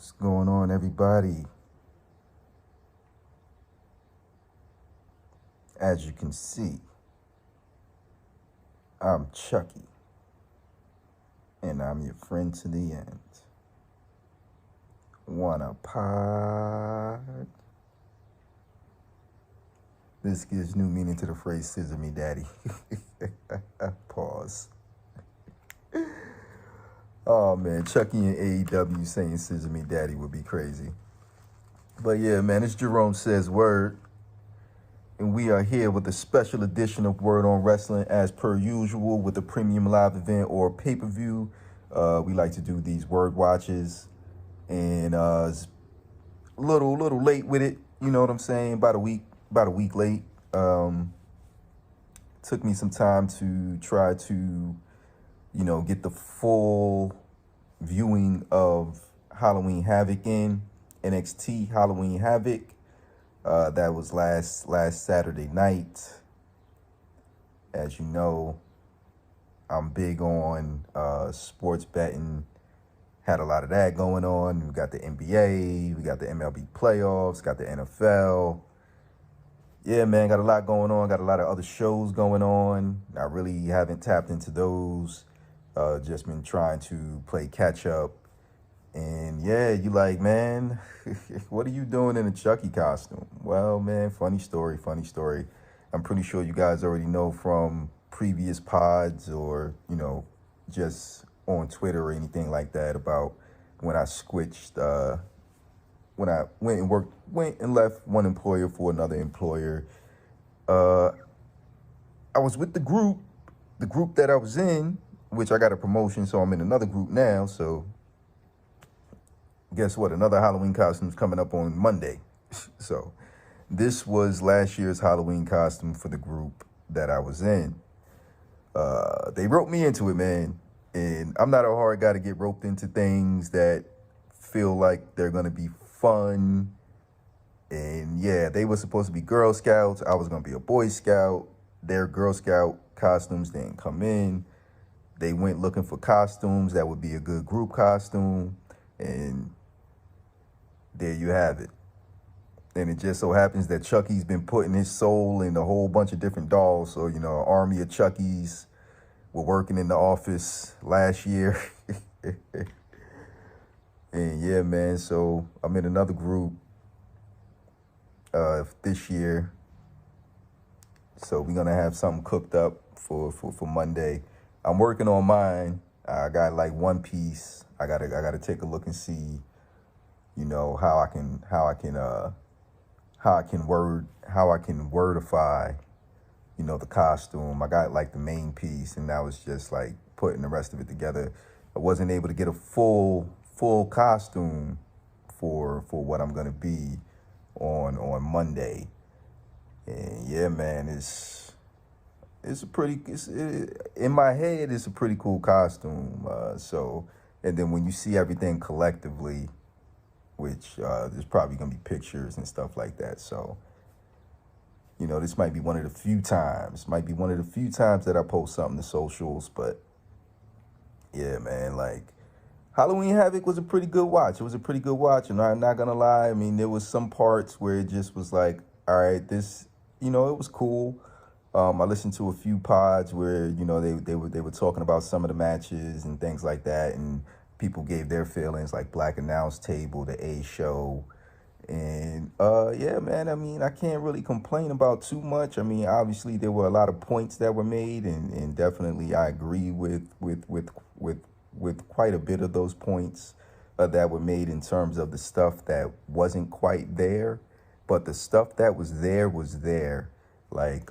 What's going on, everybody? As you can see, I'm Chucky, and I'm your friend to the end. Wanna pod? This gives new meaning to the phrase "scissor me, daddy." Pause. Oh man, Chucky and AEW saying "scissor me, daddy" would be crazy. But yeah, man, it's Jerome Says Word. And we are here with a special edition of Word on Wrestling, as per usual, with a premium live event or pay-per-view. We like to do these word watches, and it's a little late with it. You know what I'm saying? About a week late. Took me some time to try to, get the full viewing of Halloween Havoc in NXT Halloween Havoc. That was last Saturday night. As you know, I'm big on sports betting. Had a lot of that going on. We got the NBA, we got the MLB playoffs, got the NFL. Yeah, man, got a lot going on. Got a lot of other shows going on. I really haven't tapped into those. Just been trying to play catch up. And yeah, you like, man, what are you doing in a Chucky costume? Well, man, funny story. I'm pretty sure you guys already know from previous pods or, just on Twitter or anything like that about when I switched, when I went and left one employer for another employer. I was with the group that I was in, which I got a promotion, so I'm in another group now, so guess what? Another Halloween costume's coming up on Monday. So this was last year's Halloween costume for the group that I was in. They roped me into it, man. And I'm not a hard guy to get roped into things that feel like they're going to be fun. And yeah, they were supposed to be Girl Scouts. I was going to be a Boy Scout. Their Girl Scout costumes didn't come in. They went looking for costumes that would be a good group costume. And there you have it. And it just so happens that Chucky's been putting his soul in a whole bunch of different dolls. So, an army of Chuckies were working in the office last year. And yeah, man, so I'm in another group this year. So we're going to have something cooked up for Monday. I'm working on mine. I got like one piece. I gotta take a look and see, how I can wordify, the costume. I got like the main piece, and that was just like putting the rest of it together. I wasn't able to get a full costume for what I'm gonna be on Monday. And yeah, man, in my head, it's a pretty cool costume. And then when you see everything collectively, which there's probably going to be pictures and stuff like that. So, this might be one of the few times that I post something to socials. But yeah, man, like Halloween Havoc was a pretty good watch. It was a pretty good watch. And I'm not going to lie. I mean, there was some parts where it just was like, all right, this, it was cool. I listened to a few pods where, they were talking about some of the matches and things like that. And people gave their feelings, like Black Announce Table, the A Show. And yeah, man, I mean, I can't really complain about too much. I mean, obviously there were a lot of points that were made, and definitely I agree with quite a bit of those points that were made in terms of the stuff that wasn't quite there. But the stuff that was there was there. Like,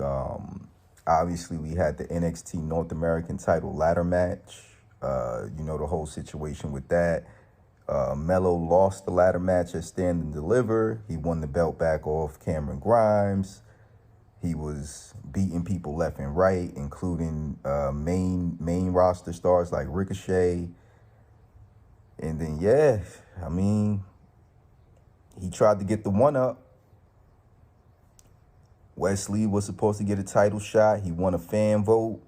obviously we had the NXT North American title ladder match. The whole situation with that. Mello lost the ladder match at Stand and Deliver. He won the belt back off Cameron Grimes. He was beating people left and right, including main roster stars like Ricochet. And then, yeah, I mean, he tried to get the one up. Wesley was supposed to get a title shot. He won a fan vote.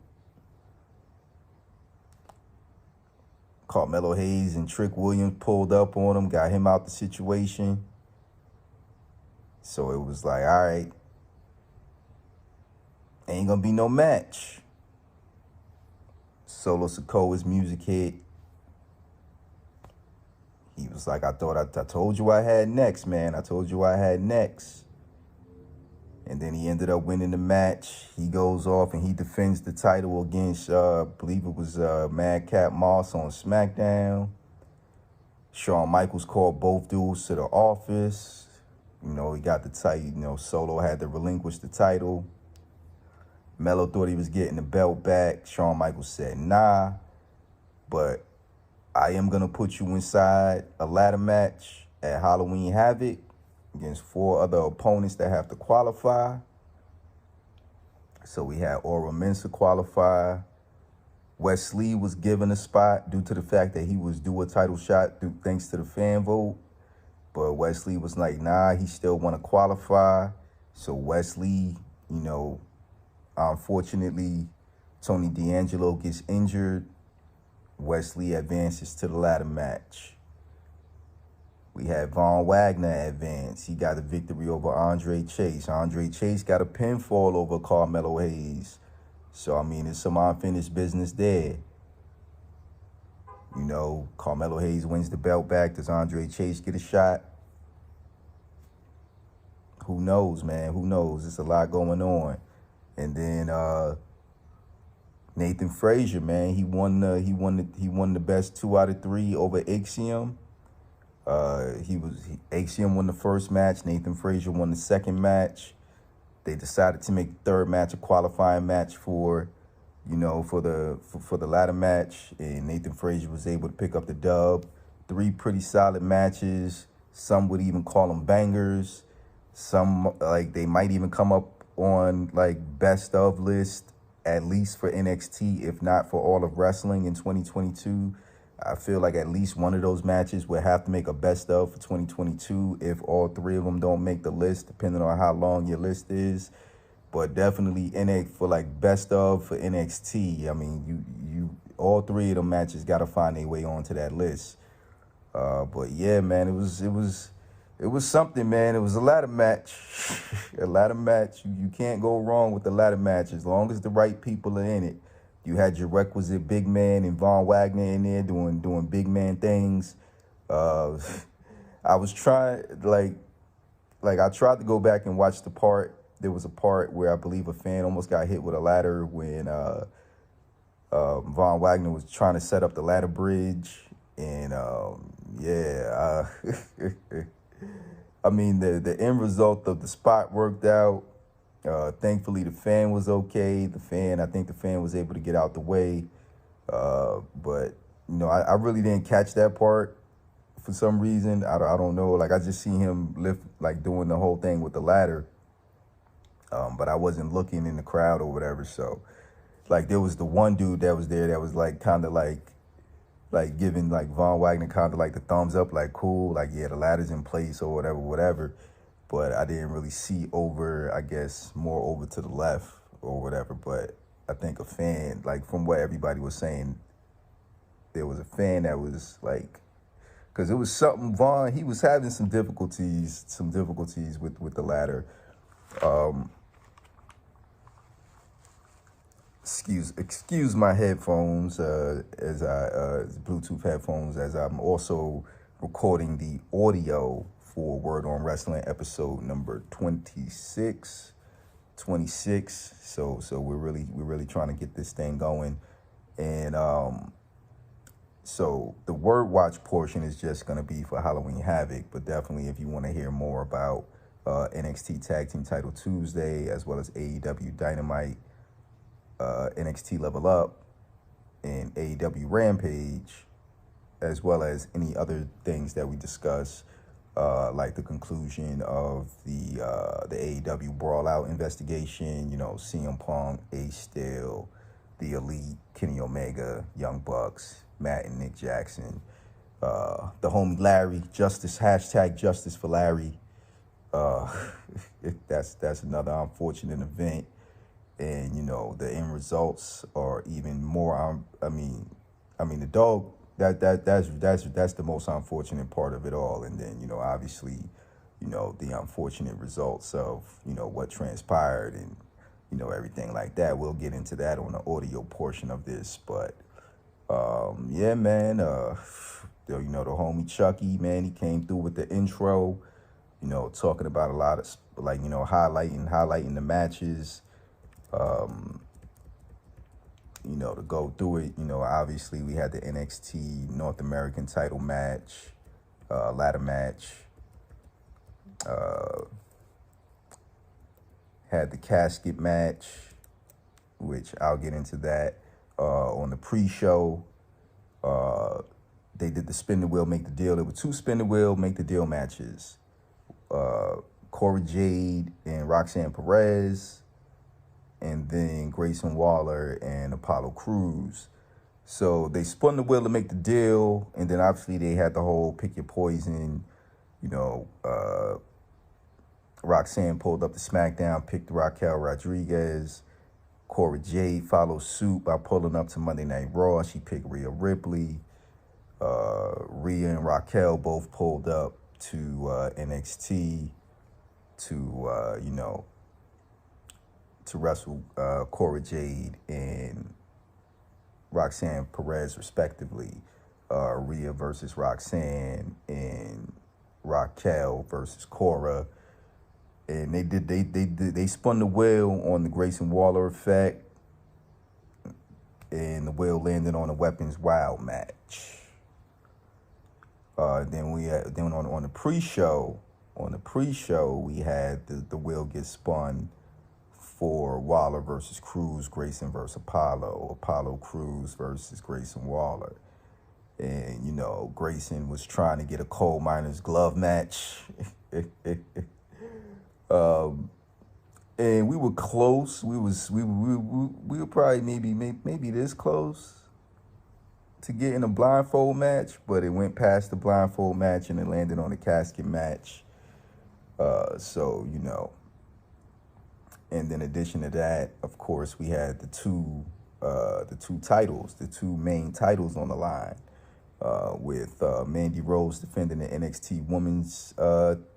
Carmelo Hayes and Trick Williams pulled up on him, got him out the situation. So it was like, all right, ain't gonna be no match. Solo Sikoa's music hit. He was like, I told you I had next, man. I told you I had next. And then he ended up winning the match. He goes off and he defends the title against, I believe it was Madcap Moss on SmackDown. Shawn Michaels called both dudes to the office. You know, he got the title. You know, Solo had to relinquish the title. Melo thought he was getting the belt back. Shawn Michaels said, nah. But I am going to put you inside a ladder match at Halloween Havoc against 4 other opponents that have to qualify. So we had Oro Mensah qualify. Wes Lee was given a spot due to the fact that he was due a title shot thanks to the fan vote. But Wes Lee was like, nah, he still want to qualify. So Wes Lee, you know, unfortunately, Tony D'Angelo gets injured. Wes Lee advances to the ladder match. We had Von Wagner advance. He got a victory over Andre Chase. Andre Chase got a pinfall over Carmelo Hayes. So, I mean, it's some unfinished business there. You know, Carmelo Hayes wins the belt back. Does Andre Chase get a shot? Who knows, man? Who knows? There's a lot going on. And then Nathan Frazier, man, he won the best 2 out of 3 over Axiom. Axiom won the first match. Nathan Frazier won the second match. They decided to make the third match a qualifying match for the ladder match, and Nathan Frazier was able to pick up the dub. 3 pretty solid matches. Some would even call them bangers. Some, like, they might even come up on like best of list, at least for NXT, if not for all of wrestling in 2022. I feel like at least one of those matches will have to make a best of for 2022 if all 3 of them don't make the list, depending on how long your list is. But definitely for like best of for NXT, I mean, you all 3 of them matches got to find their way onto that list. But yeah, man, it was something, man. It was a ladder match. A ladder match. You can't go wrong with the ladder match as long as the right people are in it. You had your requisite big man and Von Wagner in there doing big man things. I was trying, I tried to go back and watch the part. There was a part where I believe a fan almost got hit with a ladder when Von Wagner was trying to set up the ladder bridge. And I mean, the end result of the spot worked out. Thankfully, the fan was okay. I think the fan was able to get out the way. But, you know, I really didn't catch that part for some reason. I don't know. Like, I just see him doing the whole thing with the ladder. But I wasn't looking in the crowd or whatever. So, like, there was the one dude that was there that was, like, kind of like giving, like, Von Wagner kind of, like, the thumbs up, like, cool. Like, yeah, the ladder's in place or whatever. But I didn't really see more over to the left or whatever. But I think a fan, like, from what everybody was saying, there was a fan that was, like, because it was something, Von, he was having some difficulties with the ladder. Excuse my headphones, Bluetooth headphones, as I'm also recording the audio for Word on Wrestling episode number 26. So we're really trying to get this thing going. And so the Word Watch portion is just going to be for Halloween Havoc, but definitely if you want to hear more about NXT Tag Team Title Tuesday, as well as AEW Dynamite, NXT Level Up, and AEW Rampage, as well as any other things that we discuss, like the conclusion of the AEW Brawl Out investigation, you know, CM Punk, Ace Steel, The Elite, Kenny Omega, Young Bucks, Matt and Nick Jackson, the homie Larry, Justice for Larry. That's another unfortunate event. And, you know, the end results are even more, I mean, the dog that's the most unfortunate part of it all. And then, obviously, the unfortunate results of, what transpired and, everything like that. We'll get into that on the audio portion of this. But yeah, man, the homie Chucky, man, he came through with the intro, talking about a lot of like, highlighting the matches, to go through it. Obviously we had the NXT North American title match, ladder match, had the casket match, which I'll get into that on the pre-show. They did the spin the wheel, make the deal. There were 2 spin the wheel, make the deal matches. Cora Jade and Roxanne Perez, and then Grayson Waller and Apollo Crews. So they spun the wheel to make the deal, and then obviously they had the whole pick your poison. Roxanne pulled up to SmackDown, picked Raquel Rodriguez. Cora Jade followed suit by pulling up to Monday Night Raw. She picked Rhea Ripley. Rhea and Raquel both pulled up to NXT to to wrestle Cora Jade and Roxanne Perez respectively. Rhea versus Roxanne and Raquel versus Cora. And they spun the wheel on the Grayson Waller effect, and the wheel landed on a Weapons Wild match. Then on the pre-show, we had the wheel get spun for Waller versus Cruz, Grayson versus Apollo Cruz versus Grayson Waller. And, Grayson was trying to get a coal miner's glove match. And we were close. We were probably maybe this close to getting a blindfold match, but it went past the blindfold match and it landed on a casket match. So, and in addition to that, of course, we had the two main titles on the line, with Mandy Rose defending the NXT Women's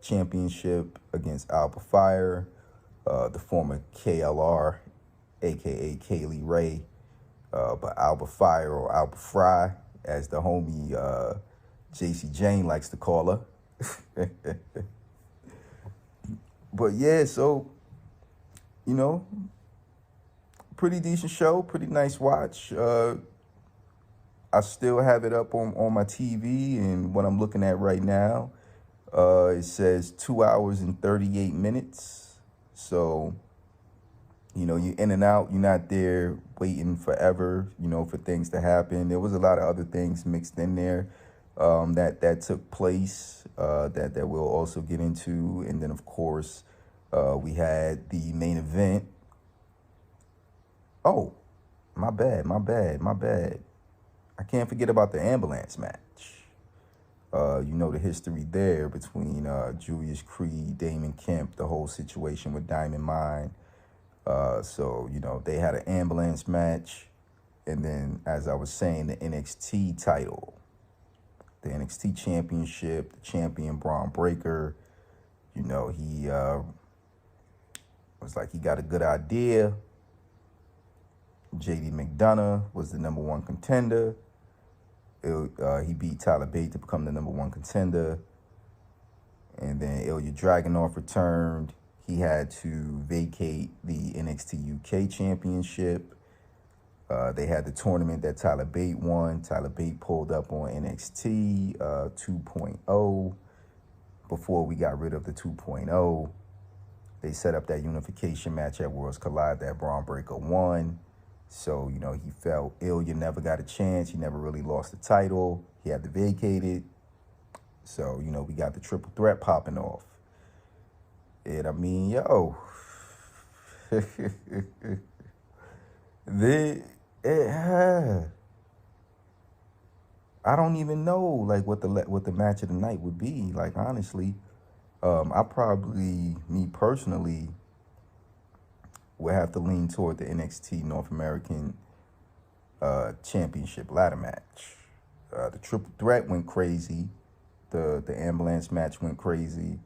Championship against Alba Fire, the former KLR, aka Kaylee Ray, but Alba Fire, or Alba Fry, as the homie JC Jane likes to call her. But yeah, so, pretty decent show, pretty nice watch. I still have it up on my TV, and what I'm looking at right now, it says 2 hours and 38 minutes. So, you're in and out. You're not there waiting forever, for things to happen. There was a lot of other things mixed in there that took place that we'll also get into. And then, of course, we had the main event. Oh, my bad. I can't forget about the ambulance match. The history there between Julius Creed, Damon Kemp, the whole situation with Diamond Mine. So, they had an ambulance match. And then, as I was saying, the NXT title, the NXT championship, the champion Braun Breaker, he was like, he got a good idea. JD McDonough was the number 1 contender. He beat Tyler Bate to become the number 1 contender. And then Ilya Dragunov returned. He had to vacate the NXT UK championship. They had the tournament that Tyler Bate won. Tyler Bate pulled up on NXT 2.0 before we got rid of the 2.0. They set up that unification match at Worlds Collide that Braun Breaker won. So, he felt Ilya never got a chance. He never really lost the title. He had to vacate it. So, we got the triple threat popping off. And I mean, yo. I don't even know, like, what the match of the night would be. Like, honestly, me personally, would have to lean toward the NXT North American Championship ladder match. The triple threat went crazy. The ambulance match went crazy.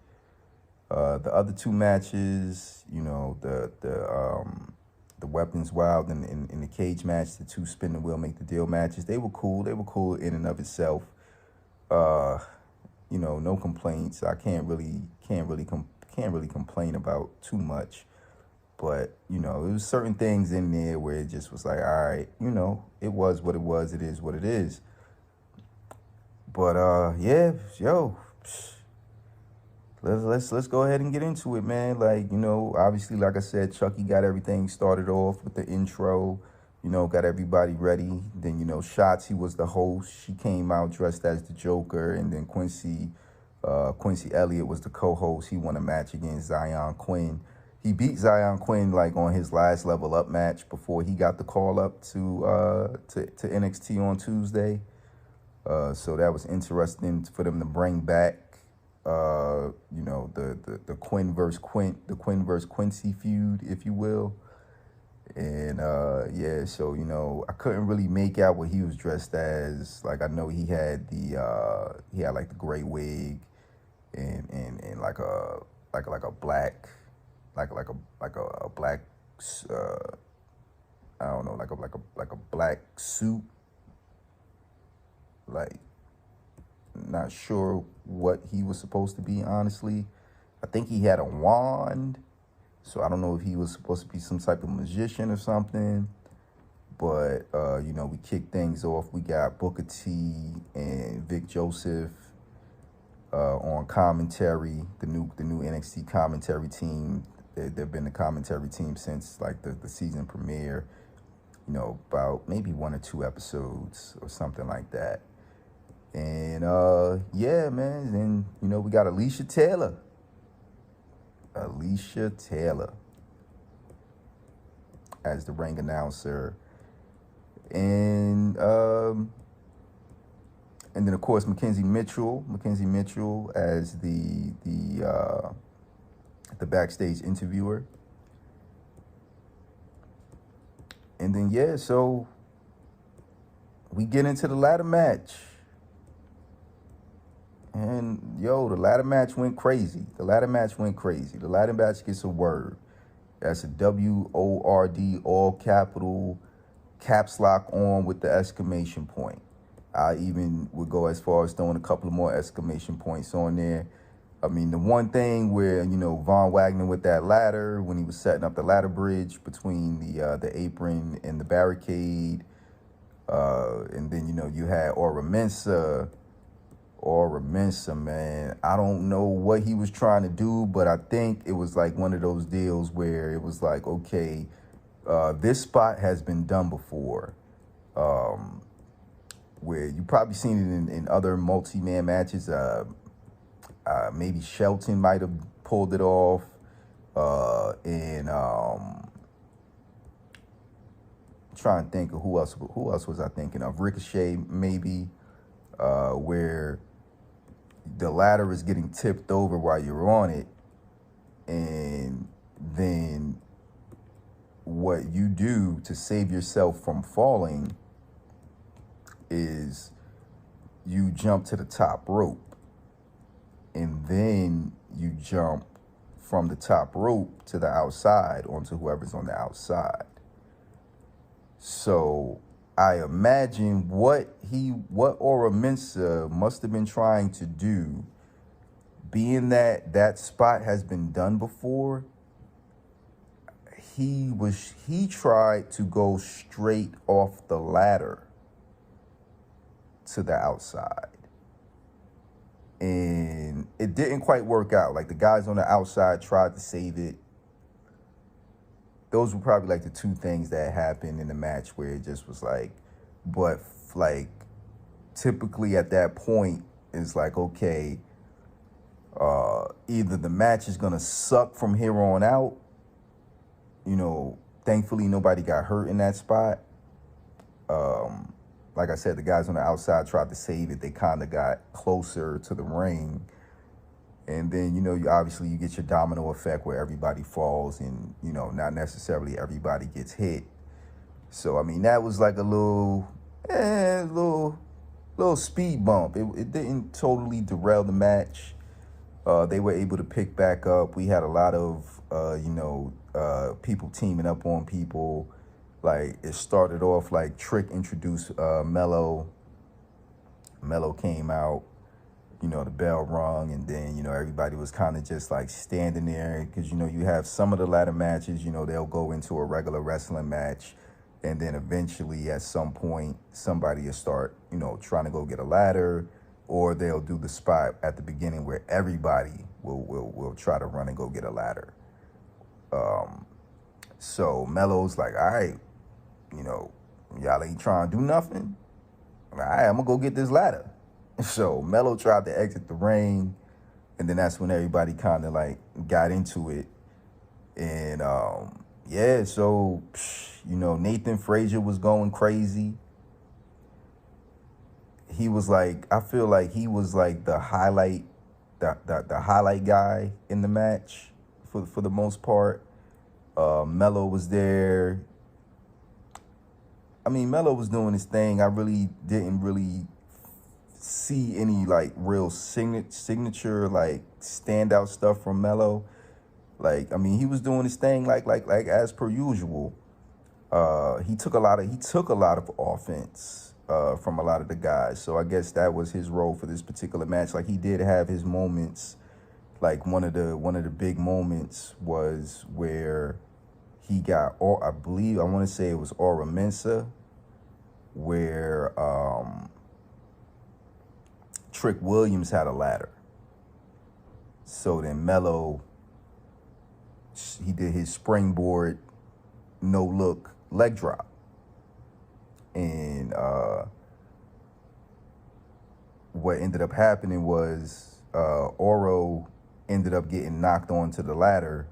The other two matches, you know, the weapons wild and in the cage match, the two spin the wheel make the deal matches, they were cool. They were cool in and of itself. You know, no complaints. I can't really complain about too much. But, you know, there was certain things in there where it just was like, all right, you know, it was what it was. It is what it is. But yeah, yo, let's go ahead and get into it, man. Like, you know, obviously, like I said, Chucky got everything started off with the intro. You know, got everybody ready. Then, you know, Shotzi was the host. She came out dressed as the Joker, and then Quincy Elliott was the co-host. He won a match against Zion Quinn. He beat Zion Quinn like on his last level up match before he got the call up to NXT on Tuesday. So that was interesting for them to bring back, you know, the Quinn versus Quincy feud, if you will. And yeah, so, you know, I couldn't really make out what he was dressed as. Like, I know he had like the gray wig and like a black. Like a black, I don't know, like a black suit. Like, not sure what he was supposed to be, honestly. I think he had a wand, so I don't know if he was supposed to be some type of magician or something. But you know, we kicked things off. We got Booker T and Vic Joseph on commentary, the new NXT commentary team. They've been the commentary team since like the season premiere, you know, about maybe 1 or 2 episodes or something like that. And yeah, man, and you know, we got Alicia Taylor as the ring announcer. And then of course Mackenzie Mitchell as the backstage interviewer. And then yeah, so we get into the ladder match. And yo, the ladder match went crazy. The ladder match gets a word. That's a WORD, all capital, caps lock on with the exclamation point. I even would go as far as throwing a couple of more exclamation points on there. I mean, the one thing where, you know, Von Wagner with that ladder, when he was setting up the ladder bridge between the apron and the barricade, and then, you know, you had Aura Mensa, man. I don't know what he was trying to do, but I think it was like one of those deals where it was like, okay, this spot has been done before. Where you probably seen it in other multi-man matches. Maybe Shelton might have pulled it off. And trying to think of who else was I thinking of? Ricochet, maybe, where the ladder is getting tipped over while you're on it, and then what you do to save yourself from falling is you jump to the top rope, and then you jump from the top rope to the outside onto whoever's on the outside. So I imagine what Aura Mensa must have been trying to do, being that spot has been done before, he tried to go straight off the ladder to the outside. And it didn't quite work out. Like, the guys on the outside tried to save it. Those were probably like the two things that happened in the match where it just was like, but like typically at that point it's like, okay, either the match is gonna suck from here on out. You know, thankfully nobody got hurt in that spot. Like I said, the guys on the outside tried to save it. They kind of got closer to the ring. And then, you know, you get your domino effect where everybody falls and, you know, not necessarily everybody gets hit. So, I mean, that was like a little little speed bump. It didn't totally derail the match. They were able to pick back up. We had a lot of people teaming up on people. Like it started off like Trick introduced Mello. Mello came out. The bell rung, and then everybody was kind of just like standing there because you have some of the ladder matches. They'll go into a regular wrestling match, and then eventually at some point somebody will start trying to go get a ladder, or they'll do the spot at the beginning where everybody will try to run and go get a ladder. So Mello's like, all right, y'all ain't trying to do nothing. All right, I'm gonna go get this ladder. So Mello tried to exit the ring, and then that's when everybody kind of like got into it. And so Nathan Frazier was going crazy. He was like, I feel like he was like the highlight, the highlight guy in the match for the most part. Mello was there. I mean, Mello was doing his thing. I really didn't see any like real signature like standout stuff from Mello. Like, I mean, he was doing his thing like as per usual. He took a lot of offense from a lot of the guys. So I guess that was his role for this particular match. Like, he did have his moments. Like one of the big moments was where he got, or I want to say it was Aura Mensa, where Trick Williams had a ladder. So then Mello, he did his springboard, no look leg drop. And what ended up happening was Oro ended up getting knocked onto the ladder,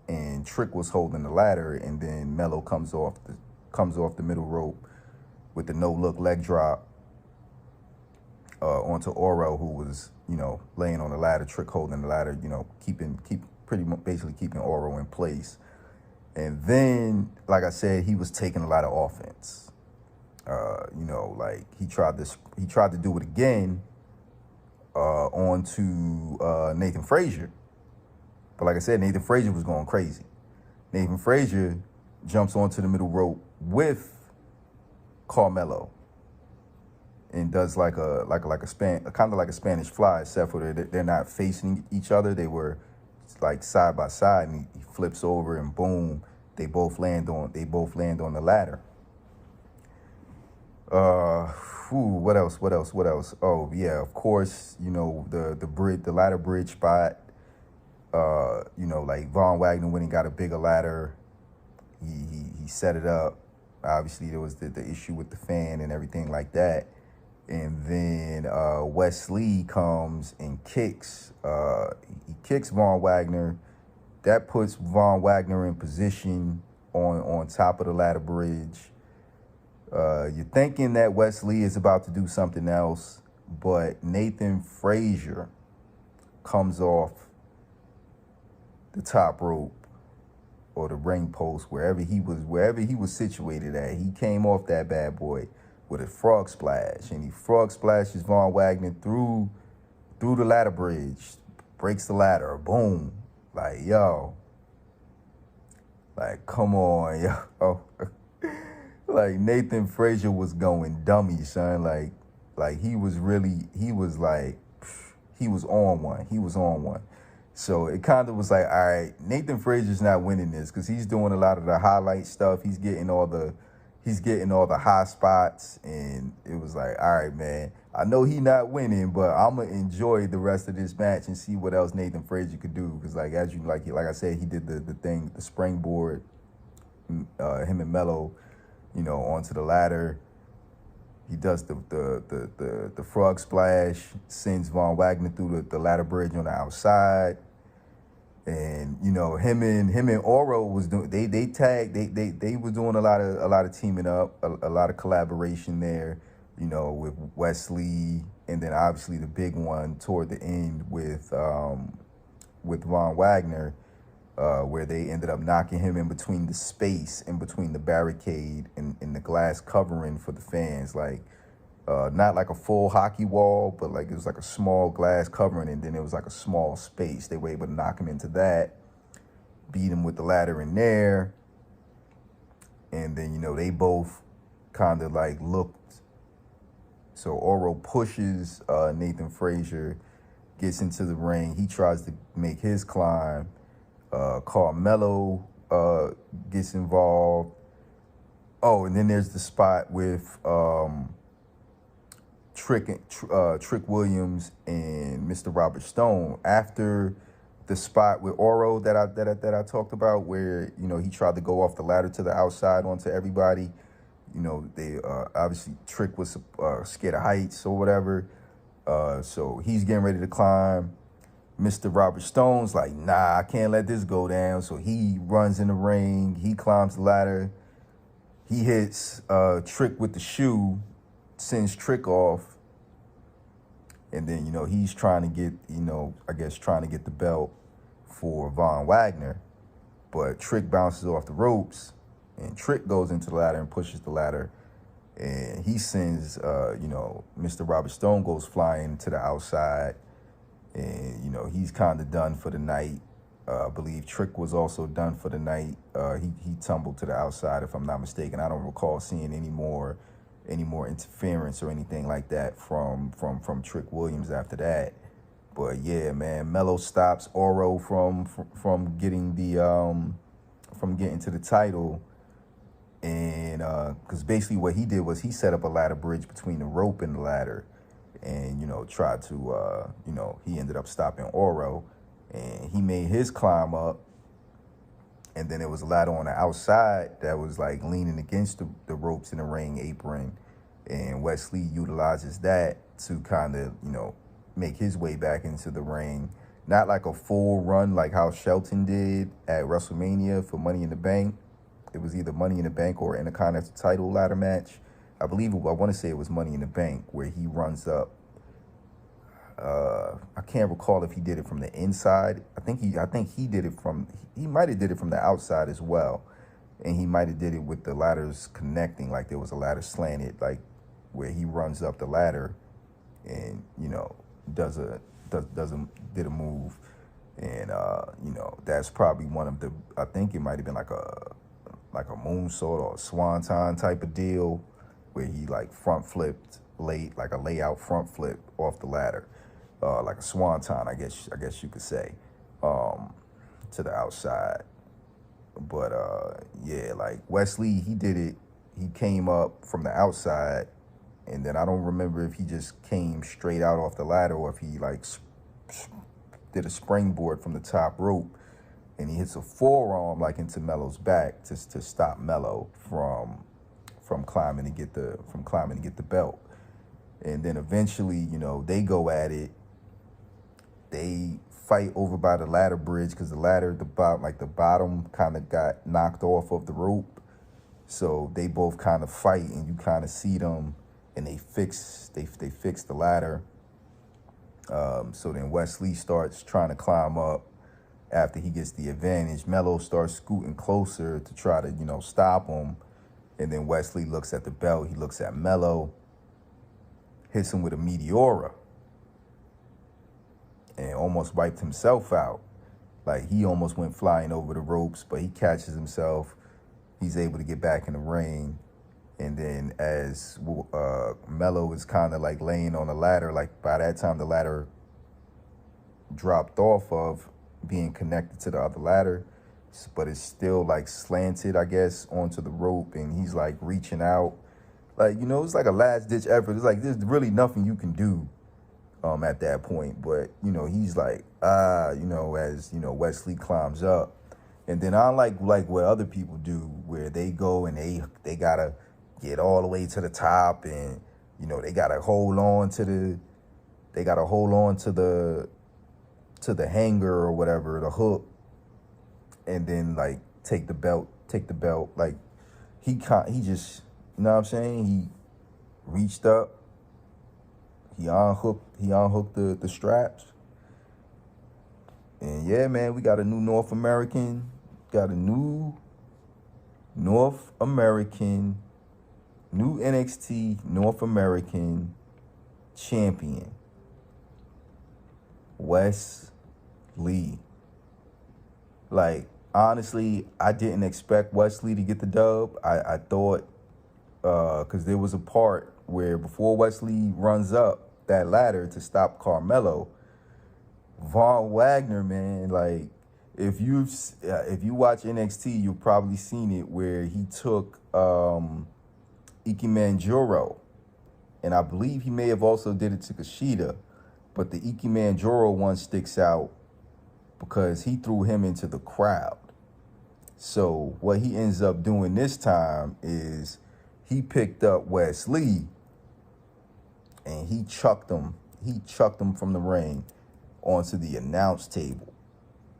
and Trick was holding the ladder, and then Mello comes off the middle rope with the no look leg drop onto Oro, who was laying on the ladder. Trick holding the ladder, basically keeping Oro in place. And then, like I said, he was taking a lot of offense. Like he tried to do it again onto Nathan Frazier. But like I said, Nathan Frazier was going crazy. Nathan Frazier jumps onto the middle rope with Carmelo and does like a kind of like a Spanish fly, except for they're not facing each other. They were like side by side, and he flips over, and boom, they both land on the ladder. What else? Oh yeah, of course, the ladder bridge spot. Like Von Wagner went and got a bigger ladder. He set it up. Obviously, there was the issue with the fan and everything like that. And then Wes Lee comes and kicks. He kicks Von Wagner. That puts Von Wagner in position on top of the ladder bridge. You're thinking that Wes Lee is about to do something else, but Nathan Frazier comes off the top rope or the ring post, wherever he was situated at. He came off that bad boy with a frog splash, and he frog splashes Von Wagner through the ladder bridge, breaks the ladder, boom. Like, yo, like, come on, yo. Like, Nathan Frazier was going dummy, son. Like he was on one. So it kind of was like, all right, Nathan Frazier's not winning this because he's doing a lot of the highlight stuff. He's getting all the high spots, and it was like, all right, man, I know he not winning, but I'm gonna enjoy the rest of this match and see what else Nathan Frazier could do. Because like I said, he did the springboard, him and Mello, onto the ladder. He does the frog splash, sends Von Wagner through the ladder bridge on the outside. And him and Oro was doing they were doing a lot of teaming up, a lot of collaboration there, with Wesley, and then obviously the big one toward the end with Von Wagner, where they ended up knocking him in between the barricade and the glass covering for the fans. Like, Not like a full hockey wall, but like it was like a small glass covering, and then it was like a small space. They were able to knock him into that, beat him with the ladder in there, and then they both kind of like looked. So Oro pushes Nathan Frazier, gets into the ring. He tries to make his climb. Carmelo gets involved. Oh, and then there's the spot with Trick Williams and Mr. Robert Stone after the spot with Oro that I talked about, where he tried to go off the ladder to the outside onto everybody. They obviously Trick was scared of heights or whatever, so he's getting ready to climb. Mr. Robert Stone's like, nah, I can't let this go down. So he runs in the ring. He climbs the ladder. He hits Trick with the shoe, sends Trick off. And then, he's trying to get, trying to get the belt for Von Wagner. But Trick bounces off the ropes, and Trick goes into the ladder and pushes the ladder. And he sends, Mr. Robert Stone goes flying to the outside. And, he's kind of done for the night. I believe Trick was also done for the night. He tumbled to the outside, if I'm not mistaken. I don't recall seeing any more interference or anything like that from Trick Williams after that. But yeah, man, Melo stops Oro from getting to the title. And because basically what he did was he set up a ladder bridge between the rope and the ladder. And, tried to, he ended up stopping Oro. And he made his climb up. And then there was a ladder on the outside that was, like, leaning against the ropes in the ring apron. And Wesley utilizes that to kind of, make his way back into the ring. Not like a full run like how Shelton did at WrestleMania for Money in the Bank. It was either Money in the Bank or Intercontinental title ladder match. I want to say it was Money in the Bank, where he runs up. I can't recall if he did it from the inside. I think he did it from. He might have did it from the outside as well, and he might have did it with the ladders connecting. Like there was a ladder slanted, like where he runs up the ladder, and did a move, and that's probably one of the. I think it might have been like a moonsault or a swanton type of deal, where he like front flipped like a layout front flip off the ladder, like a swanton, I guess you could say, to the outside. But yeah, like Wesley, he did it. He came up from the outside, and then I don't remember if he just came straight out off the ladder or if he like did a springboard from the top rope, and he hits a forearm like into Melo's back to stop Melo from climbing to get the belt. And then eventually, they go at it. They fight over by the ladder bridge because the bottom kind of got knocked off of the rope. So they both kind of fight, and you kind of see them, and they fix the ladder. So then Wesley starts trying to climb up after he gets the advantage. Melo starts scooting closer to try to, stop him. And then Wesley looks at the belt. He looks at Melo, hits him with a Meteora, and almost wiped himself out. Like, he almost went flying over the ropes, but he catches himself. He's able to get back in the ring. And then as Melo is kind of like laying on the ladder, like by that time the ladder dropped off of being connected to the other ladder, but it's still like slanted, I guess, onto the rope, and he's like reaching out. Like, it's like a last ditch effort. It's like there's really nothing you can do at that point. But, he's like, as, Wesley climbs up. And then unlike what other people do, where they go and they gotta get all the way to the top, and, they gotta hold on to the hanger or whatever, the hook, and then like take the belt. Like he just, you know what I'm saying? He reached up, he unhooked the straps. And yeah, man, we got a new North American new NXT North American champion, Wes Lee. Like, honestly, I didn't expect Wesley to get the dub. I thought, because there was a part where before Wesley runs up that ladder to stop Carmelo, Von Wagner, man, like, if you watch NXT, you've probably seen it where he took Ike Manjuro, and I believe he may have also did it to Kushida, but the Ike Manjuro one sticks out because he threw him into the crowd. So what he ends up doing this time is he picked up Wes Lee and he chucked him from the ring onto the announce table.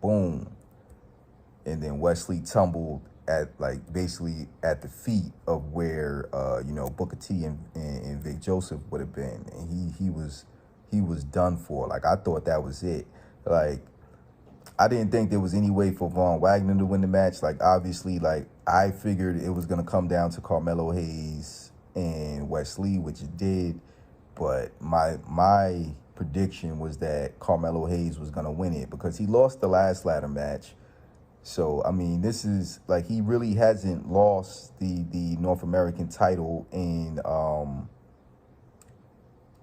Boom. And then Wesley tumbled at, like, basically at the feet of where Booker T and Vic Joseph would have been. And he was done for. Like, I thought that was it. Like, I didn't think there was any way for Von Wagner to win the match. Like, obviously, like, I figured it was going to come down to Carmelo Hayes and Wes Lee, which it did. But my prediction was that Carmelo Hayes was going to win it because he lost the last ladder match. So, I mean, this is, like, he really hasn't lost the North American title in,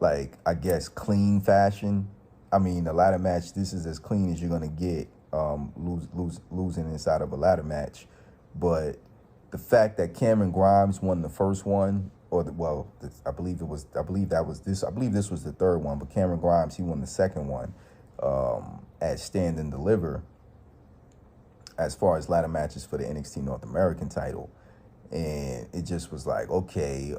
like, I guess, clean fashion. I mean, the ladder match, this is as clean as you're going to get, losing inside of a ladder match. But the fact that Cameron Grimes won the first one, I believe this was the third one, but Cameron Grimes, he won the second one at Stand and Deliver as far as ladder matches for the NXT North American title. And it just was like, okay,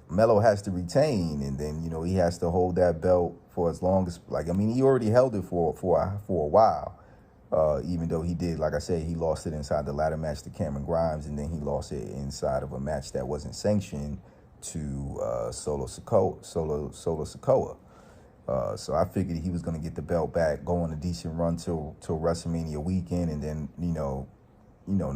Melo has to retain, and then, he has to hold that belt for as long as, like, I mean, he already held it for a while, even though he did, like I said, he lost it inside the ladder match to Cameron Grimes, and then he lost it inside of a match that wasn't sanctioned to Solo Sikoa. So I figured he was going to get the belt back, go on a decent run till WrestleMania weekend, and then, no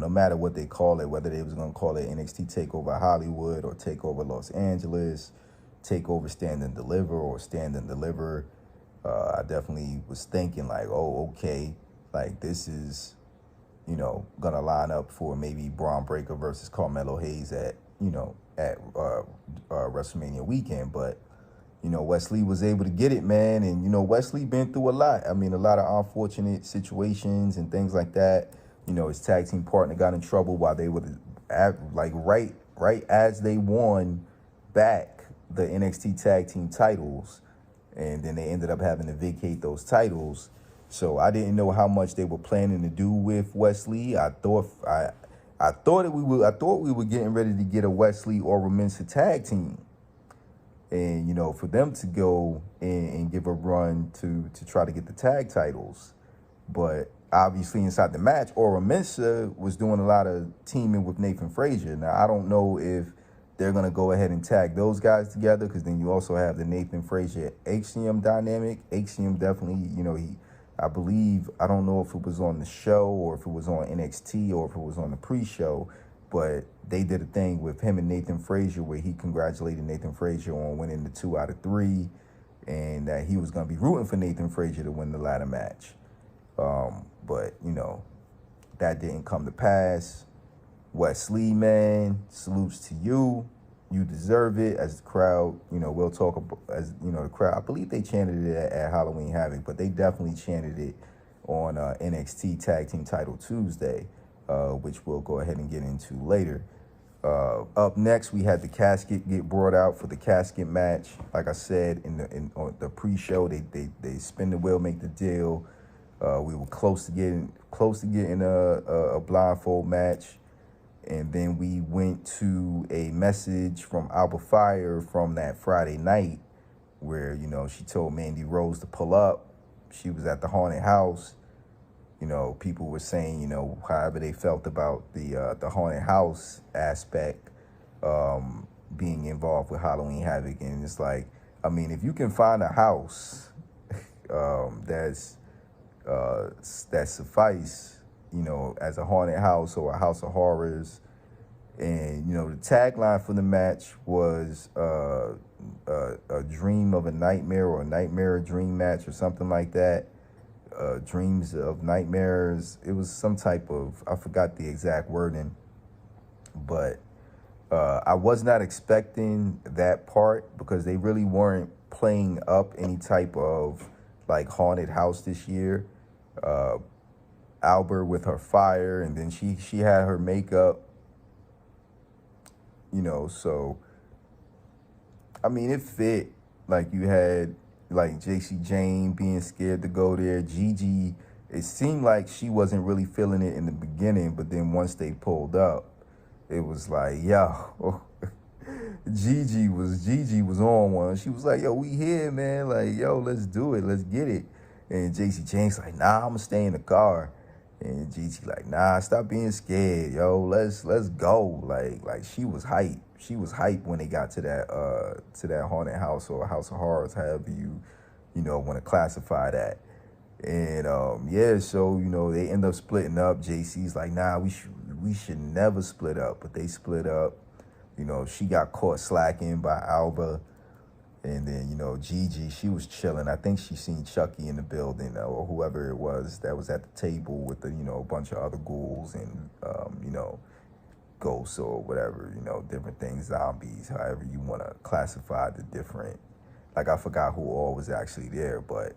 matter what they call it, whether they was going to call it NXT TakeOver Hollywood or TakeOver Los Angeles, TakeOver Stand and Deliver or Stand and Deliver, I definitely was thinking like, oh, okay, like this is, going to line up for maybe Braun Breaker versus Carmelo Hayes at WrestleMania weekend. But, Wes Lee was able to get it, man. And, Wes Lee been through a lot. I mean, a lot of unfortunate situations and things like that. His tag team partner got in trouble while they were, like, right as they won back the NXT tag team titles, and then they ended up having to vacate those titles. So I didn't know how much they were planning to do with Wes Lee. I thought we were getting ready to get a Wes Lee or Raminsa tag team, and for them to go and give a run to try to get the tag titles, but obviously inside the match, Ora Mensah was doing a lot of teaming with Nathan Frazier. Now, I don't know if they're going to go ahead and tag those guys together, because then you also have the Nathan Frazier HCM dynamic. HCM definitely, I don't know if it was on the show or if it was on NXT or if it was on the pre-show, but they did a thing with him and Nathan Frazier where he congratulated Nathan Frazier on winning the 2 out of 3, and that he was going to be rooting for Nathan Frazier to win the ladder match. But, that didn't come to pass. Wes Lee, man, salutes to you. You deserve it. As the crowd, we'll talk about, as, the crowd, I believe they chanted it at Halloween Havoc, but they definitely chanted it on NXT Tag Team Title Tuesday, which we'll go ahead and get into later. Up next, we had the casket get brought out for the casket match. Like I said, on the pre-show, they spin the wheel, make the deal. We were close to getting a blindfold match, and then we went to a message from Alba Fire from that Friday night, where she told Mandy Rose to pull up. She was at the haunted house. People were saying however they felt about the haunted house aspect being involved with Halloween Havoc, and it's like, I mean, if you can find a house that suffice, as a haunted house or a house of horrors, And, the tagline for the match was a dream of a nightmare, or a nightmare dream match, or something like that. Dreams of nightmares. It was some type of, I forgot the exact wording, but I was not expecting that part, because they really weren't playing up any type of like haunted house this year. Albert with her fire, and then she had her makeup, so I mean, it fit. Like, you had like JC Jane being scared to go there. Gigi, it seemed like she wasn't really feeling it in the beginning, but then once they pulled up, it was like, yo, Gigi was on one. She was like, yo, we here, man. Like, yo, let's do it. Let's get it. And JC Jane's like, nah, I'm gonna stay in the car. And Gigi like, nah, stop being scared, yo. Let's go. Like she was hype. She was hype when they got to that haunted house, or House of Horrors, however you want to classify that. And yeah, so they end up splitting up. JC's like, nah, we should never split up, but they split up. She got caught slacking by Alba. And then, Gigi, she was chilling. I think she seen Chucky in the building, or whoever it was that was at the table with the, a bunch of other ghouls and, ghosts or whatever, different things, zombies, however you want to classify the different. Like, I forgot who all was actually there, but,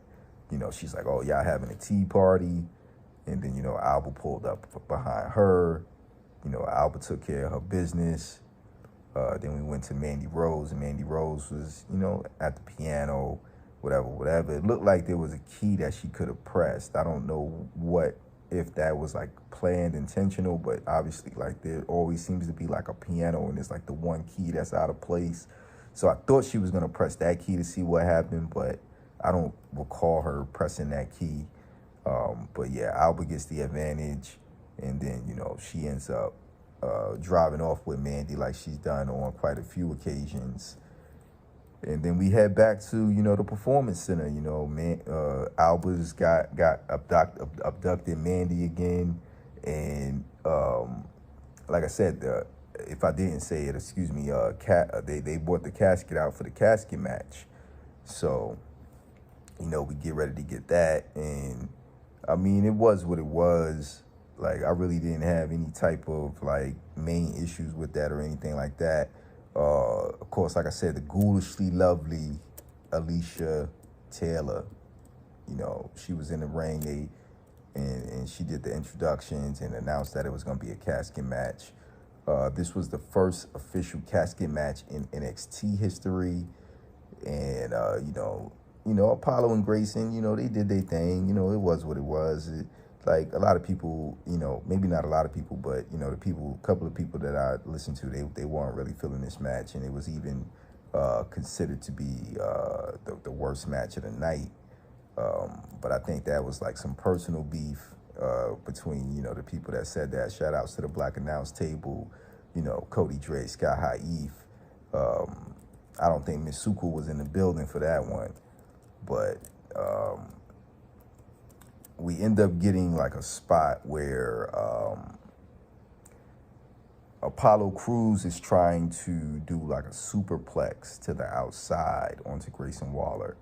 she's like, oh, y'all having a tea party. And then, Alba pulled up behind her. Alba took care of her business. Then we went to Mandy Rose, and Mandy Rose was, at the piano, whatever. It looked like there was a key that she could have pressed. I don't know if that was like planned, intentional, but obviously, like, there always seems to be like a piano, and it's like the one key that's out of place. So I thought she was going to press that key to see what happened, but I don't recall her pressing that key. But yeah, Alba gets the advantage, and then, she ends up driving off with Mandy, like she's done on quite a few occasions. And then we head back to, the performance center. Alba's got abducted Mandy again. And like I said, if I didn't say it, excuse me, they brought the casket out for the casket match. So, we get ready to get that. And I mean, it was what it was. Like, I really didn't have any type of, like, main issues with that or anything like that. Of course, like I said, the ghoulishly lovely Alicia Taylor, she was in the ring, and she did the introductions and announced that it was going to be a casket match. This was the first official casket match in NXT history. And, Apollo and Grayson, they did their thing. It was what it was. Like, a lot of people, maybe not a lot of people, but, a couple of people that I listened to, they weren't really feeling this match. And it was even considered to be the worst match of the night. But I think that was like some personal beef between, the people that said that. Shout outs to the Black Announce Table, Cody Dre, Sky High Eve. I don't think Miss Suku was in the building for that one. But we end up getting like a spot where Apollo Crews is trying to do like a superplex to the outside onto Grayson Waller.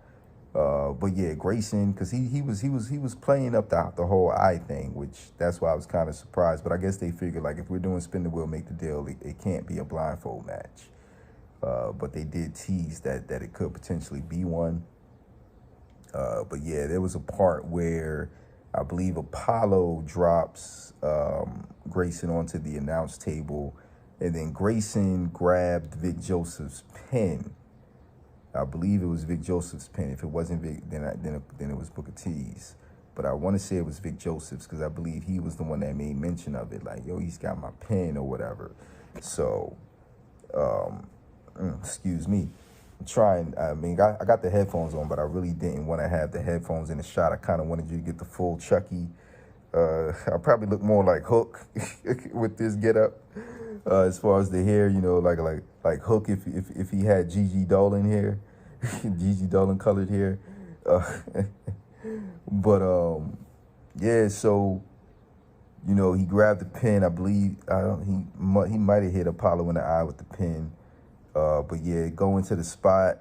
But yeah, Grayson, because he was playing up the whole eye thing, which that's why I was kind of surprised. But I guess they figured, like, if we're doing spin the wheel, make the deal, it can't be a blindfold match. But they did tease that it could potentially be one. But yeah, there was a part where I believe Apollo drops Grayson onto the announce table, and then Grayson grabbed Vic Joseph's pen. I believe it was Vic Joseph's pen. If it wasn't Vic, then it was Booker T's. But I want to say it was Vic Joseph's, because I believe he was the one that made mention of it. Like, yo, he's got my pen or whatever. So, excuse me. I'm trying. I mean, I got the headphones on, but I really didn't want to have the headphones in the shot. I kind of wanted you to get the full Chucky. I probably look more like Hook with this getup. As far as the hair, like Hook if he had Gigi Dolan hair, Gigi Dolan colored hair. But yeah, so You know, he grabbed the pin. I believe he might have hit Apollo in the eye with the pin. But yeah, going to the spot.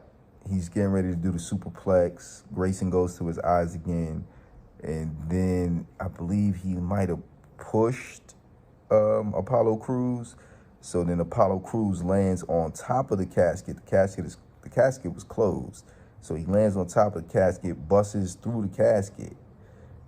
He's getting ready to do the superplex. Grayson goes to his eyes again. And then I believe he might have pushed Apollo Crews. So then Apollo Crews lands on top of the casket. The casket was closed. So he lands on top of the casket, busts through the casket.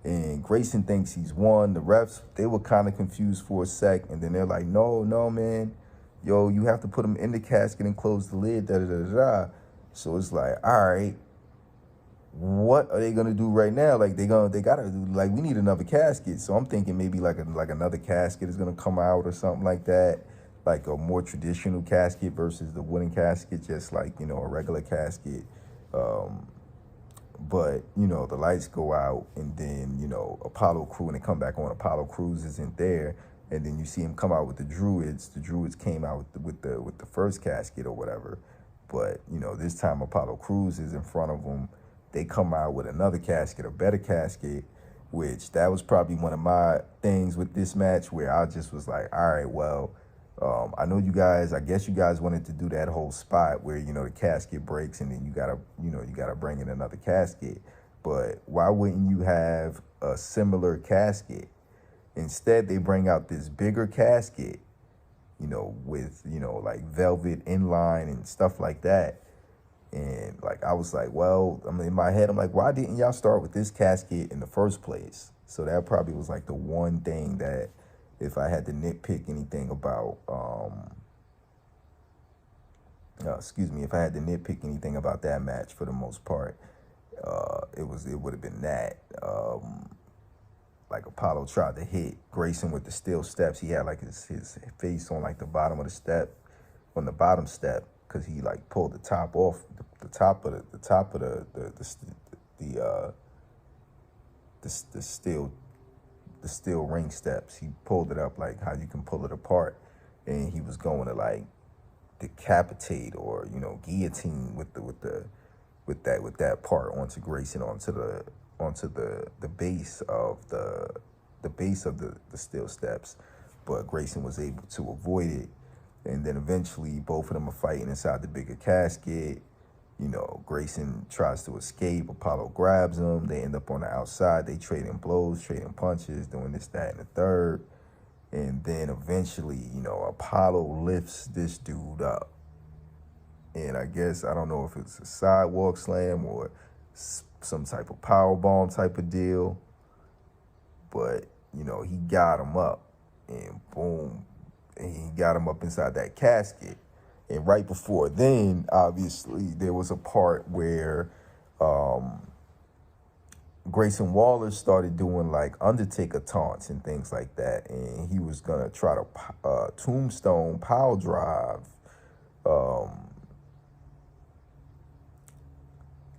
And Grayson thinks he's won. The refs, they were kind of confused for a sec. And then they're like, no, man. Yo, you have to put him in the casket and close the lid, da-da-da-da-da. So it's like, all right, what are they gonna do right now? Like they gotta do, like, we need another casket. So I'm thinking maybe like another casket is gonna come out or something like that, like a more traditional casket versus the wooden casket, just like, you know, a regular casket. But you know, the lights go out, and then, you know, Apollo Crew, and they come back on. Apollo Crews isn't there, and then you see him come out with the Druids. The Druids came out with the first casket or whatever. But, you know, this time Apollo Crews is in front of them. They come out with another casket, a better casket, which that was probably one of my things with this match where I just was like, all right, well, I know you guys, I guess you guys wanted to do that whole spot where, you know, the casket breaks and then you gotta bring in another casket. But why wouldn't you have a similar casket? Instead, they bring out this bigger casket, you know, with, you know, like velvet inline and stuff like that. And like, I was like, well, I mean, in my head, I'm like, why didn't y'all start with this casket in the first place? So that probably was like the one thing that, if I had to nitpick anything about, if I had to nitpick anything about that match for the most part, it would have been that. Like Apollo tried to hit Grayson with the steel steps. He had like his face on like the bottom of the step, on the bottom step, because he like pulled the top off the top of the steel ring steps. He pulled it up like how you can pull it apart, and he was going to like decapitate or, you know, guillotine with that part onto Grayson, onto the base of the steel steps. But Grayson was able to avoid it. And then eventually both of them are fighting inside the bigger casket. You know, Grayson tries to escape. Apollo grabs him. They end up on the outside. They trading blows, trading punches, doing this, that, and the third. And then eventually, you know, Apollo lifts this dude up. And I guess, I don't know if it's a sidewalk slam or some type of power bomb type of deal. But, you know, he got him up. And boom. And he got him up inside that casket. And right before then, obviously, there was a part where Grayson Waller started doing like Undertaker taunts and things like that. And he was going to try to tombstone power drive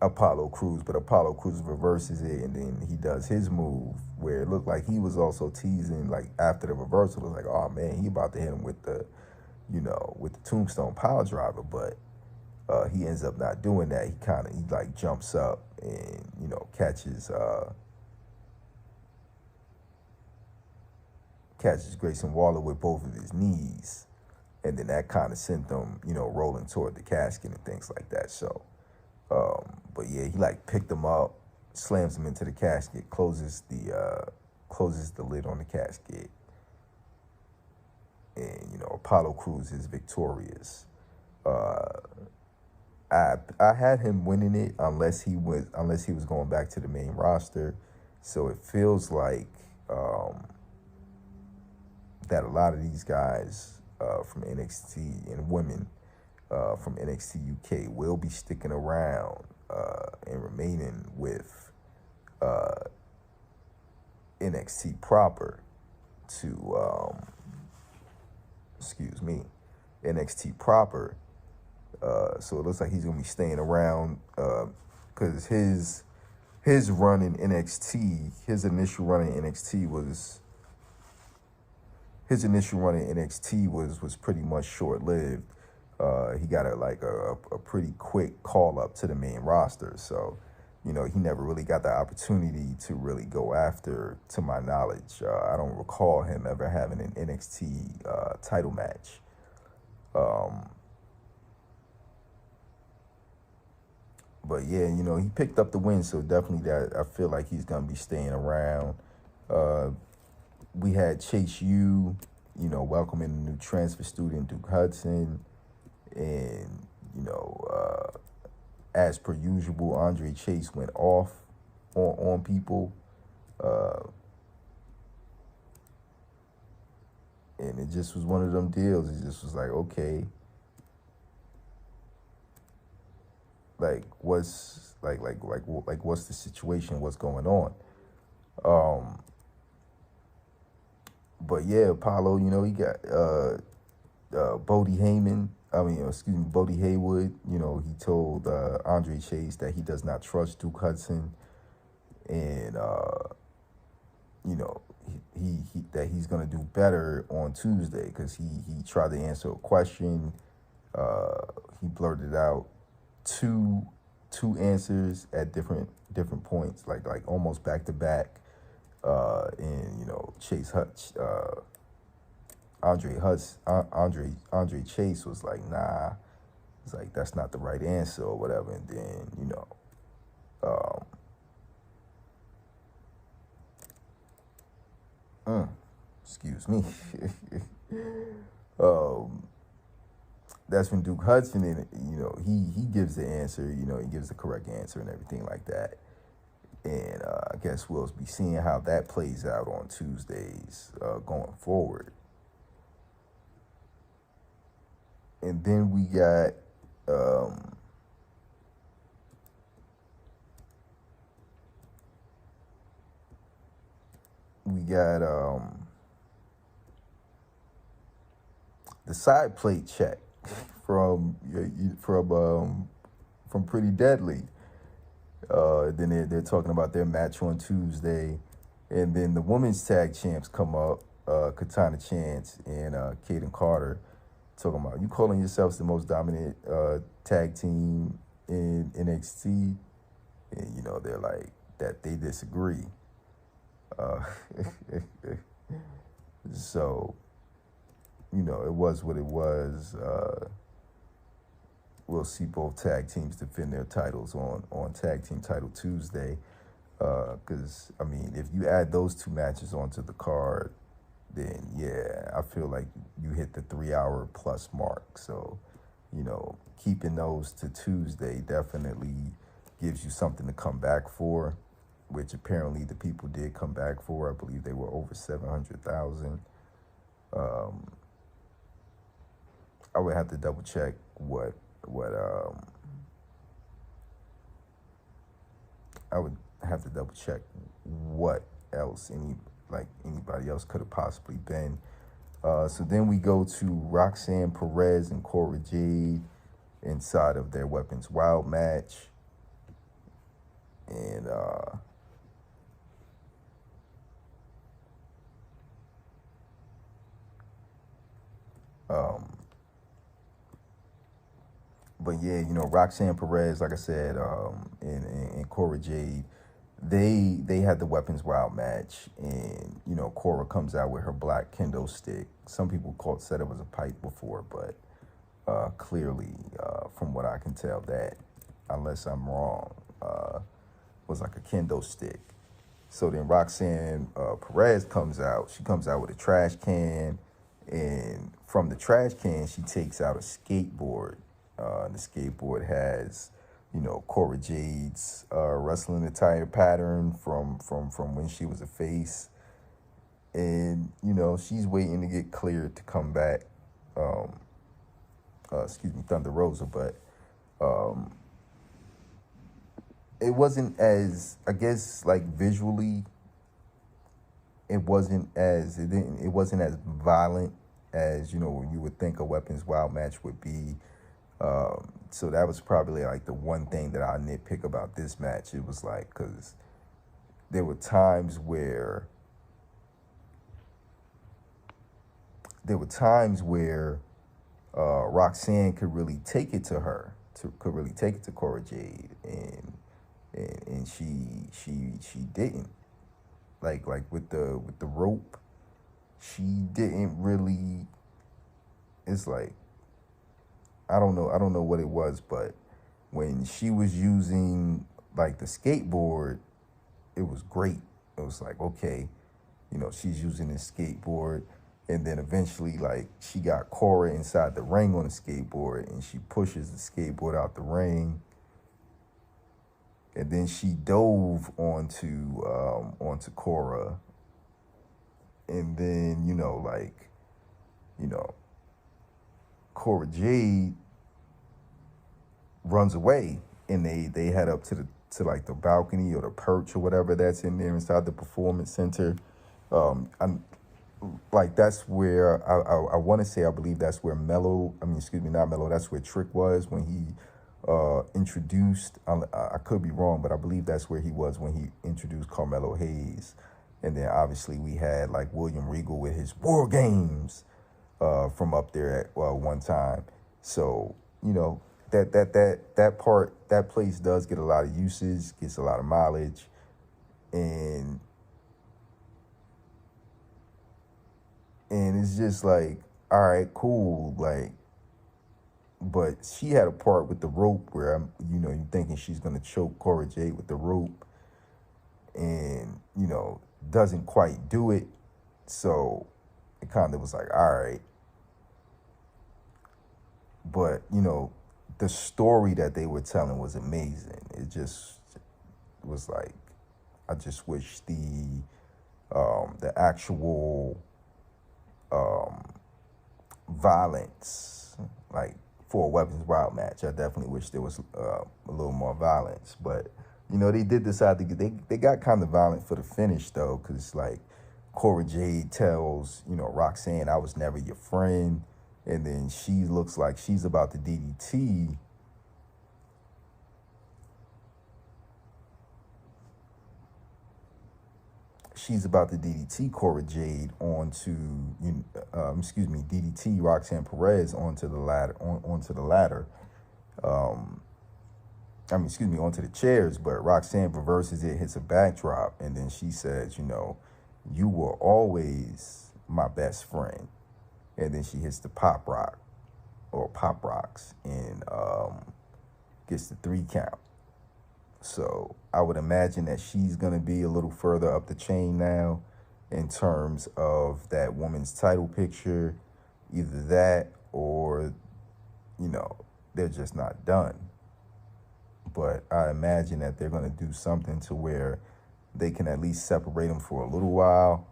Apollo Crews, but Apollo Crews reverses it, and then he does his move where it looked like he was also teasing, like after the reversal, it was like, oh man, he about to hit him with the, you know, with the tombstone power driver, but he ends up not doing that. He like jumps up and, you know, catches Grayson Waller with both of his knees, and then that kind of sent them, you know, rolling toward the casket and things like that. So. But yeah, he like picked him up, slams him into the casket, closes the lid on the casket, and, you know, Apollo Crews is victorious. I had him winning it unless he was going back to the main roster. So it feels like that a lot of these guys from NXT and women from NXT UK will be sticking around and remaining with NXT proper to, NXT proper. So it looks like he's going to be staying around because his run in NXT, his initial run in NXT was pretty much short-lived. He got a pretty quick call up to the main roster. So you know, he never really got the opportunity to really go after, to my knowledge. I don't recall him ever having an NXT title match. But yeah, you know, he picked up the win, so definitely that I feel like he's gonna be staying around. Uh, we had Chase U, you know, welcoming the new transfer student Duke Hudson, and you know, as per usual, Andre Chase went off on people, uh, and it just was one of them deals. It just was like, okay, like what's the situation? What's going on? But yeah, Apollo, you know, he got Bodie Heyman. I mean, excuse me, Bodie Haywood. You know, he told Andre Chase that he does not trust Duke Hudson, and you know, he that he's gonna do better on Tuesday because he tried to answer a question. He blurted out two answers at different points, like almost back to back. And you know, Andre Chase was like, nah, it's like that's not the right answer or whatever. And then you know, excuse me, that's when Duke Hudson, and you know, he gives the answer. You know, he gives the correct answer and everything like that. And I guess we'll be seeing how that plays out on Tuesdays going forward. And then we got we got the side plate check from Pretty Deadly. Then they're talking about their match on Tuesday, and then the women's tag champs come up, Katana Chance and Kaden Carter, talking about, you calling yourselves the most dominant tag team in NXT, and you know, they're like that they disagree. Uh, so you know, it was what it was. We'll see both tag teams defend their titles on Tag Team Title Tuesday. Because, I mean, if you add those two matches onto the card, then, yeah, I feel like you hit the 3 hour plus mark. So, you know, keeping those to Tuesday definitely gives you something to come back for, which apparently the people did come back for. I believe they were over 700,000. I would have to double check what I would have to double check what else anybody else could have possibly been. So then we go to Roxanne Perez and Cora Jade inside of their Weapons Wild match, and but yeah, you know, Roxanne Perez, like I said, and Cora Jade, they had the Weapons Wild match, and you know, Cora comes out with her black kendo stick. Some people said it was a pipe before, but clearly, from what I can tell, that, unless I'm wrong, was like a kendo stick. So then Roxanne Perez comes out. She comes out with a trash can, and from the trash can, she takes out a skateboard. The skateboard has, you know, Cora Jade's wrestling attire pattern from when she was a face, and you know, she's waiting to get cleared to come back. Excuse me, Thunder Rosa, but it wasn't as, I guess, like visually, it wasn't as violent as, you know, you would think a Weapons Wild match would be. So that was probably like the one thing that I nitpick about this match. It was like, because there were times where Roxanne could really take it to her, could really take it to Cora Jade, and and she didn't. Like with the rope, she didn't really. It's like I don't know what it was, but when she was using like the skateboard, it was great. It was like, okay, she's using this skateboard, and then eventually, like, she got Cora inside the ring on the skateboard, and she pushes the skateboard out the ring, and then she dove onto Cora, and then you know, Cora Jade runs away, and they head up to like the balcony or the perch or whatever that's in there inside the performance center. I'm like that's where I want to say I believe that's where Mello. I mean, excuse me, not Mello. That's where Trick was when he introduced. I could be wrong, but I believe that's where he was when he introduced Carmelo Hayes, and then obviously we had like William Regal with his War Games from up there at one time. So that place does get a lot of usage, gets a lot of mileage, and it's just like, all right, cool, like, but she had a part with the rope where you're thinking she's gonna choke Cora Jade with the rope, and doesn't quite do it, so it kind of was like, all right, but the story that they were telling was amazing. It just was like, I just wish the actual violence, like for a weapons wild match, I definitely wish there was a little more violence. But they did decide to they got kind of violent for the finish though, because like Cora Jade tells Roxanne, I was never your friend, and then she looks like she's about to DDT. She's about to DDT Cora Jade DDT Roxanne Perez onto the ladder, onto the ladder. Onto the chairs, but Roxanne reverses it, hits a backdrop, and then she says, you were always my best friend. And then she hits the pop rock, or pop rocks, and gets the 3 count. So I would imagine that she's going to be a little further up the chain now in terms of that woman's title picture. Either that or, they're just not done. But I imagine that they're going to do something to where they can at least separate them for a little while.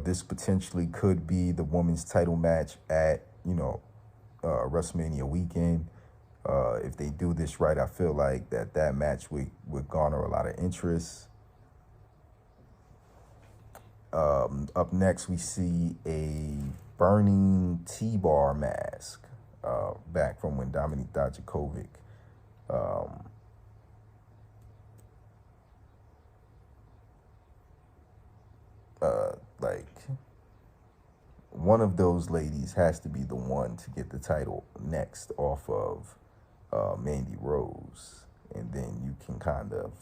This potentially could be the women's title match at, WrestleMania weekend. If they do this right, I feel like that match would garner a lot of interest. Up next, we see a burning T-bar mask back from when Dominik Dijakovic like one of those ladies has to be the one to get the title next off of Mandy Rose, and then you can kind of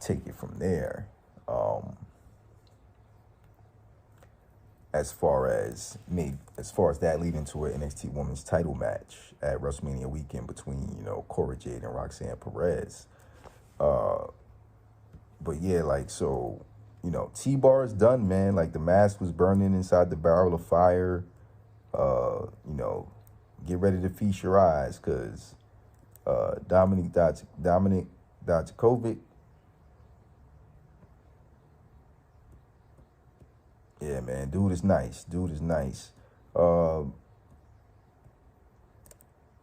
take it from there. As far as that leading to an NXT Women's Title match at WrestleMania weekend between Cora Jade and Roxanne Perez. But yeah, like, so T-Bar is done, man. Like, the mask was burning inside the barrel of fire. Get ready to feast your eyes, because Dominik Dijakovic, yeah, man, dude is nice.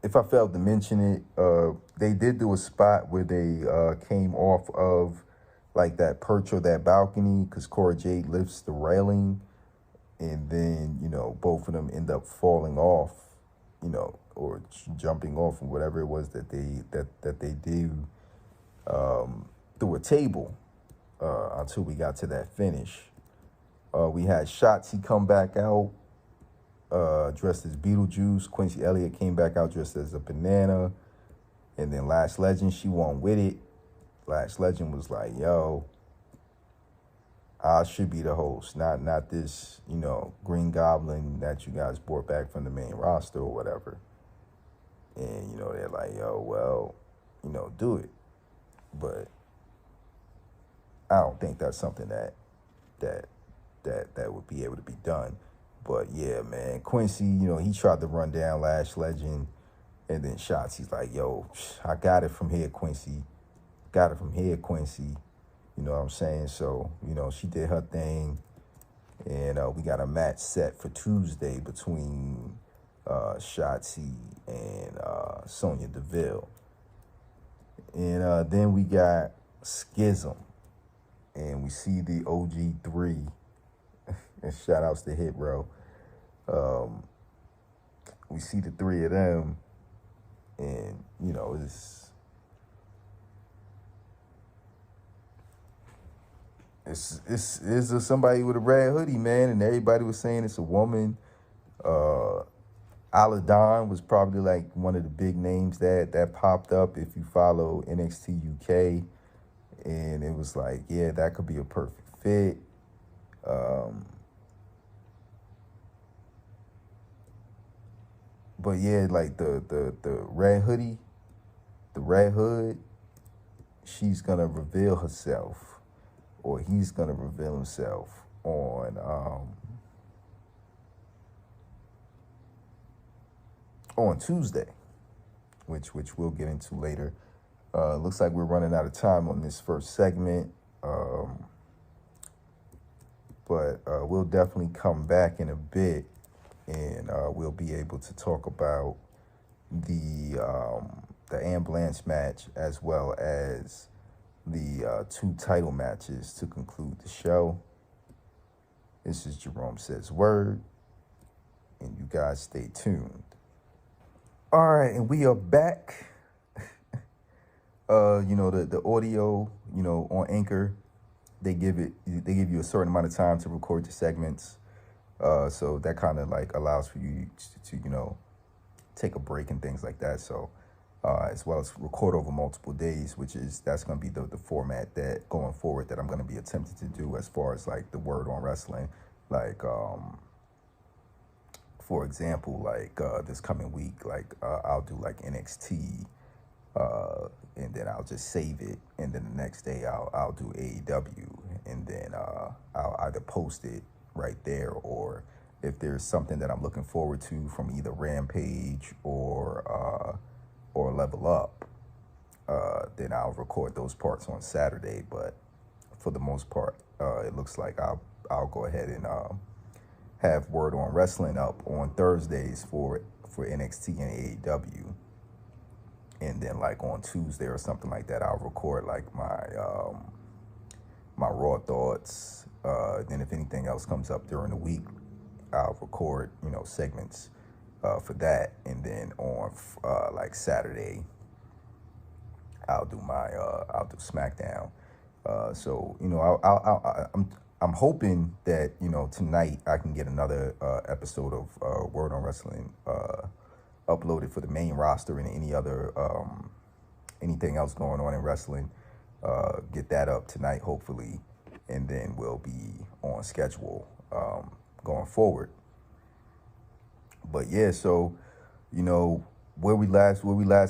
If I failed to mention it, they did do a spot where they came off of like that perch or that balcony, because Cora Jade lifts the railing, and then both of them end up falling off, or jumping off, or whatever it was that they do through a table until we got to that finish. We had Shotzi come back out dressed as Beetlejuice. Quincy Elliott came back out dressed as a banana. And then Last Legend, she won with it. Lash Legend was like, yo, I should be the host, not this, Green Goblin that you guys brought back from the main roster or whatever. And, they're like, yo, well, do it. But I don't think that's something that would be able to be done. But yeah, man, Quincy, he tried to run down Lash Legend, and then Shotzi's like, yo, I got it from here, Quincy. Got it from here, Quincy. You know what I'm saying? So, she did her thing, and we got a match set for Tuesday between Shotzi and Sonya Deville. And then we got Schism, and we see the OG3, and shout outs to Hit Row. We see the three of them, and, it's somebody with a red hoodie, man, and everybody was saying it's a woman. Aladon was probably like one of the big names that popped up if you follow NXT UK, and it was like, yeah, that could be a perfect fit. But yeah, like the red hoodie, the red hood, she's gonna reveal herself, or he's gonna reveal himself on Tuesday, which we'll get into later. Looks like we're running out of time on this first segment, but we'll definitely come back in a bit, and we'll be able to talk about the ambulance match as well as the 2 title matches to conclude the show. This is Jerome Says Word, and you guys stay tuned. All right, and we are back. The audio, on Anchor, they give you a certain amount of time to record the segments. So that kind of like allows for you to take a break and things like that. So as well as record over multiple days, that's going to be the format that going forward that I'm going to be attempting to do as far as like the Word on Wrestling. Like, for example, like this coming week, like I'll do like NXT, and then I'll just save it, and then the next day I'll do AEW, and then I'll either post it right there, or if there's something that I'm looking forward to from either Rampage or Level Up, then I'll record those parts on Saturday. But for the most part, it looks like I'll go ahead and have Word on Wrestling up on Thursdays for NXT and AEW, and then like on Tuesday or something like that, I'll record like my Raw thoughts. Then if anything else comes up during the week, I'll record segments for that, and then on like Saturday, I'll do SmackDown. So I'm hoping that tonight I can get another episode of Word on Wrestling uploaded for the main roster, and any other anything else going on in wrestling. Get that up tonight, hopefully, and then we'll be on schedule going forward. But yeah, so where we last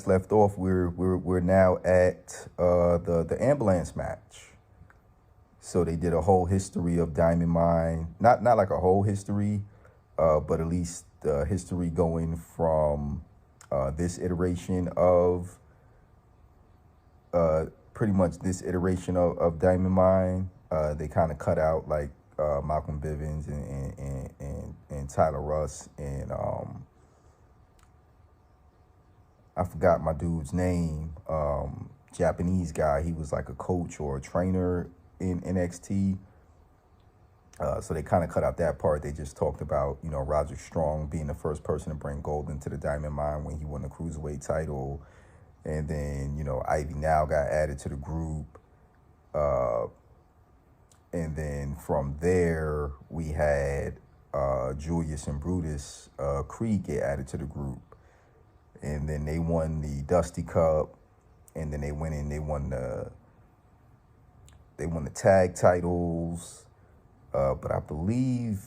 left off, we're now at the ambulance match. So they did a whole history of Diamond Mine, not like a whole history, but at least the history going from this iteration of pretty much this iteration of Diamond Mine. They kind of cut out like Malcolm Bivens and Tyler Russ, and I forgot my dude's name. Japanese guy. He was like a coach or a trainer in NXT. So they kind of cut out that part. They just talked about, Roger Strong being the first person to bring gold into the Diamond Mine when he won the Cruiserweight title. And then, Ivy Now got added to the group. And then from there, we had Julius and Brutus Creed get added to the group. And then they won the Dusty Cup. And then they went in, they won the They won the tag titles. But I believe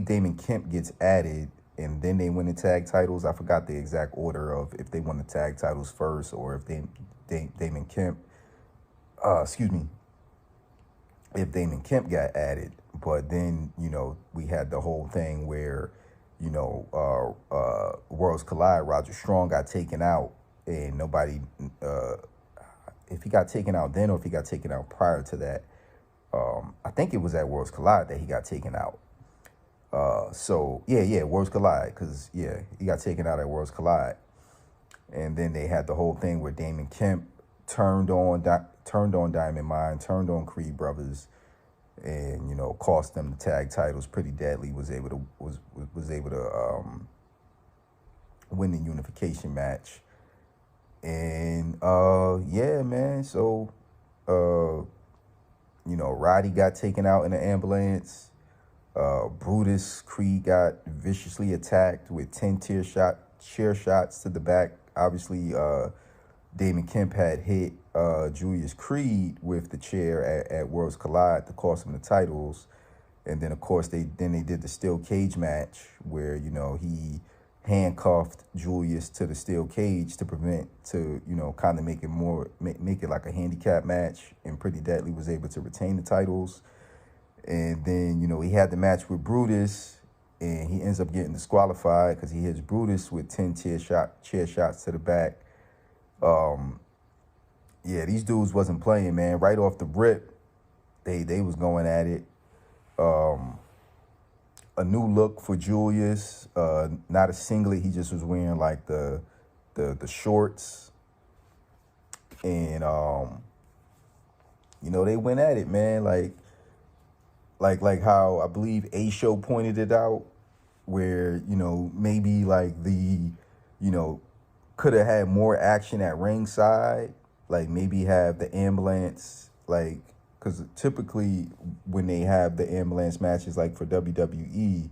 Damon Kemp gets added, and then they win the tag titles. I forgot the exact order of if they won the tag titles first or if Damon Kemp, excuse me, if Damon Kemp got added. But then, we had the whole thing where, Worlds Collide, Roger Strong got taken out, and nobody, if he got taken out then or if he got taken out prior to that. I think it was at Worlds Collide that he got taken out. So yeah, Worlds Collide, because he got taken out at Worlds Collide, and then they had the whole thing where Damon Kemp turned on Diamond Mine, turned on Creed Brothers, and cost them the tag titles. Pretty Deadly was able to win the unification match, and yeah, man. So Roddy got taken out in the ambulance. Brutus, Creed got viciously attacked with 10 chair shots to the back. Obviously, Damon Kemp had hit Julius Creed with the chair at Worlds Collide to cost him the titles. And then, of course, they did the steel cage match where, he handcuffed Julius to the steel cage to kind of make it like a handicap match. And Pretty Deadly was able to retain the titles. And then, he had the match with Brutus, and he ends up getting disqualified because he hits Brutus with 10 chair shots to the back. Yeah, these dudes wasn't playing, man. Right off the rip, they was going at it. A new look for Julius, not a singlet. He just was wearing like the shorts, and they went at it, man. Like how I believe A Show pointed it out, where maybe like could have had more action at ringside, like maybe have the ambulance, like, because typically when they have the ambulance matches, like for WWE,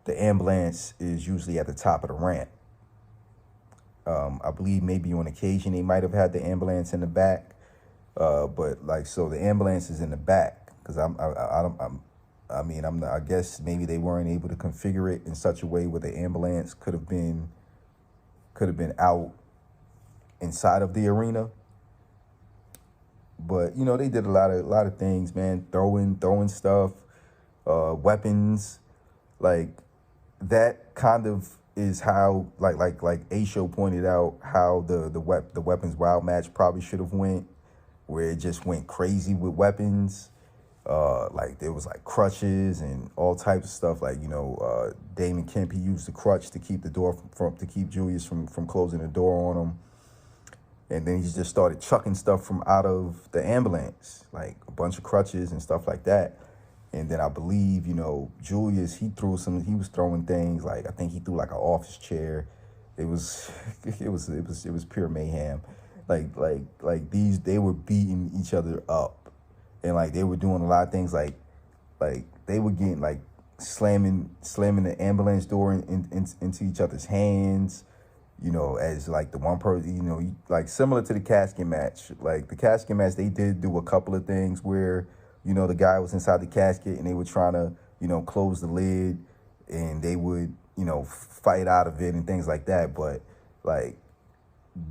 the ambulance is usually at the top of the ramp. I believe maybe on occasion they might have had the ambulance in the back, but so the ambulance is in the back because I guess maybe they weren't able to configure it in such a way where the ambulance could have been out inside of the arena. But they did a lot of things, man. Throwing stuff, weapons, like that kind of is how like A Show pointed out how the weapons wild match probably should have went, where it just went crazy with weapons. Like there was like crutches and all types of stuff. Like Damon Kemp, he used the crutch to keep the door to keep Julius from closing the door on him. And then he just started chucking stuff from out of the ambulance, like a bunch of crutches and stuff like that. And then I believe, Julius, he was throwing things like, I think he threw like an office chair. It was pure mayhem. Like they were beating each other up, and like they were doing a lot of things like they were getting like slamming the ambulance door into each other's hands. As like the one person, like similar to the casket match. Like the casket match, they did do a couple of things where, the guy was inside the casket and they were trying to, close the lid, and they would, fight out of it and things like that. But like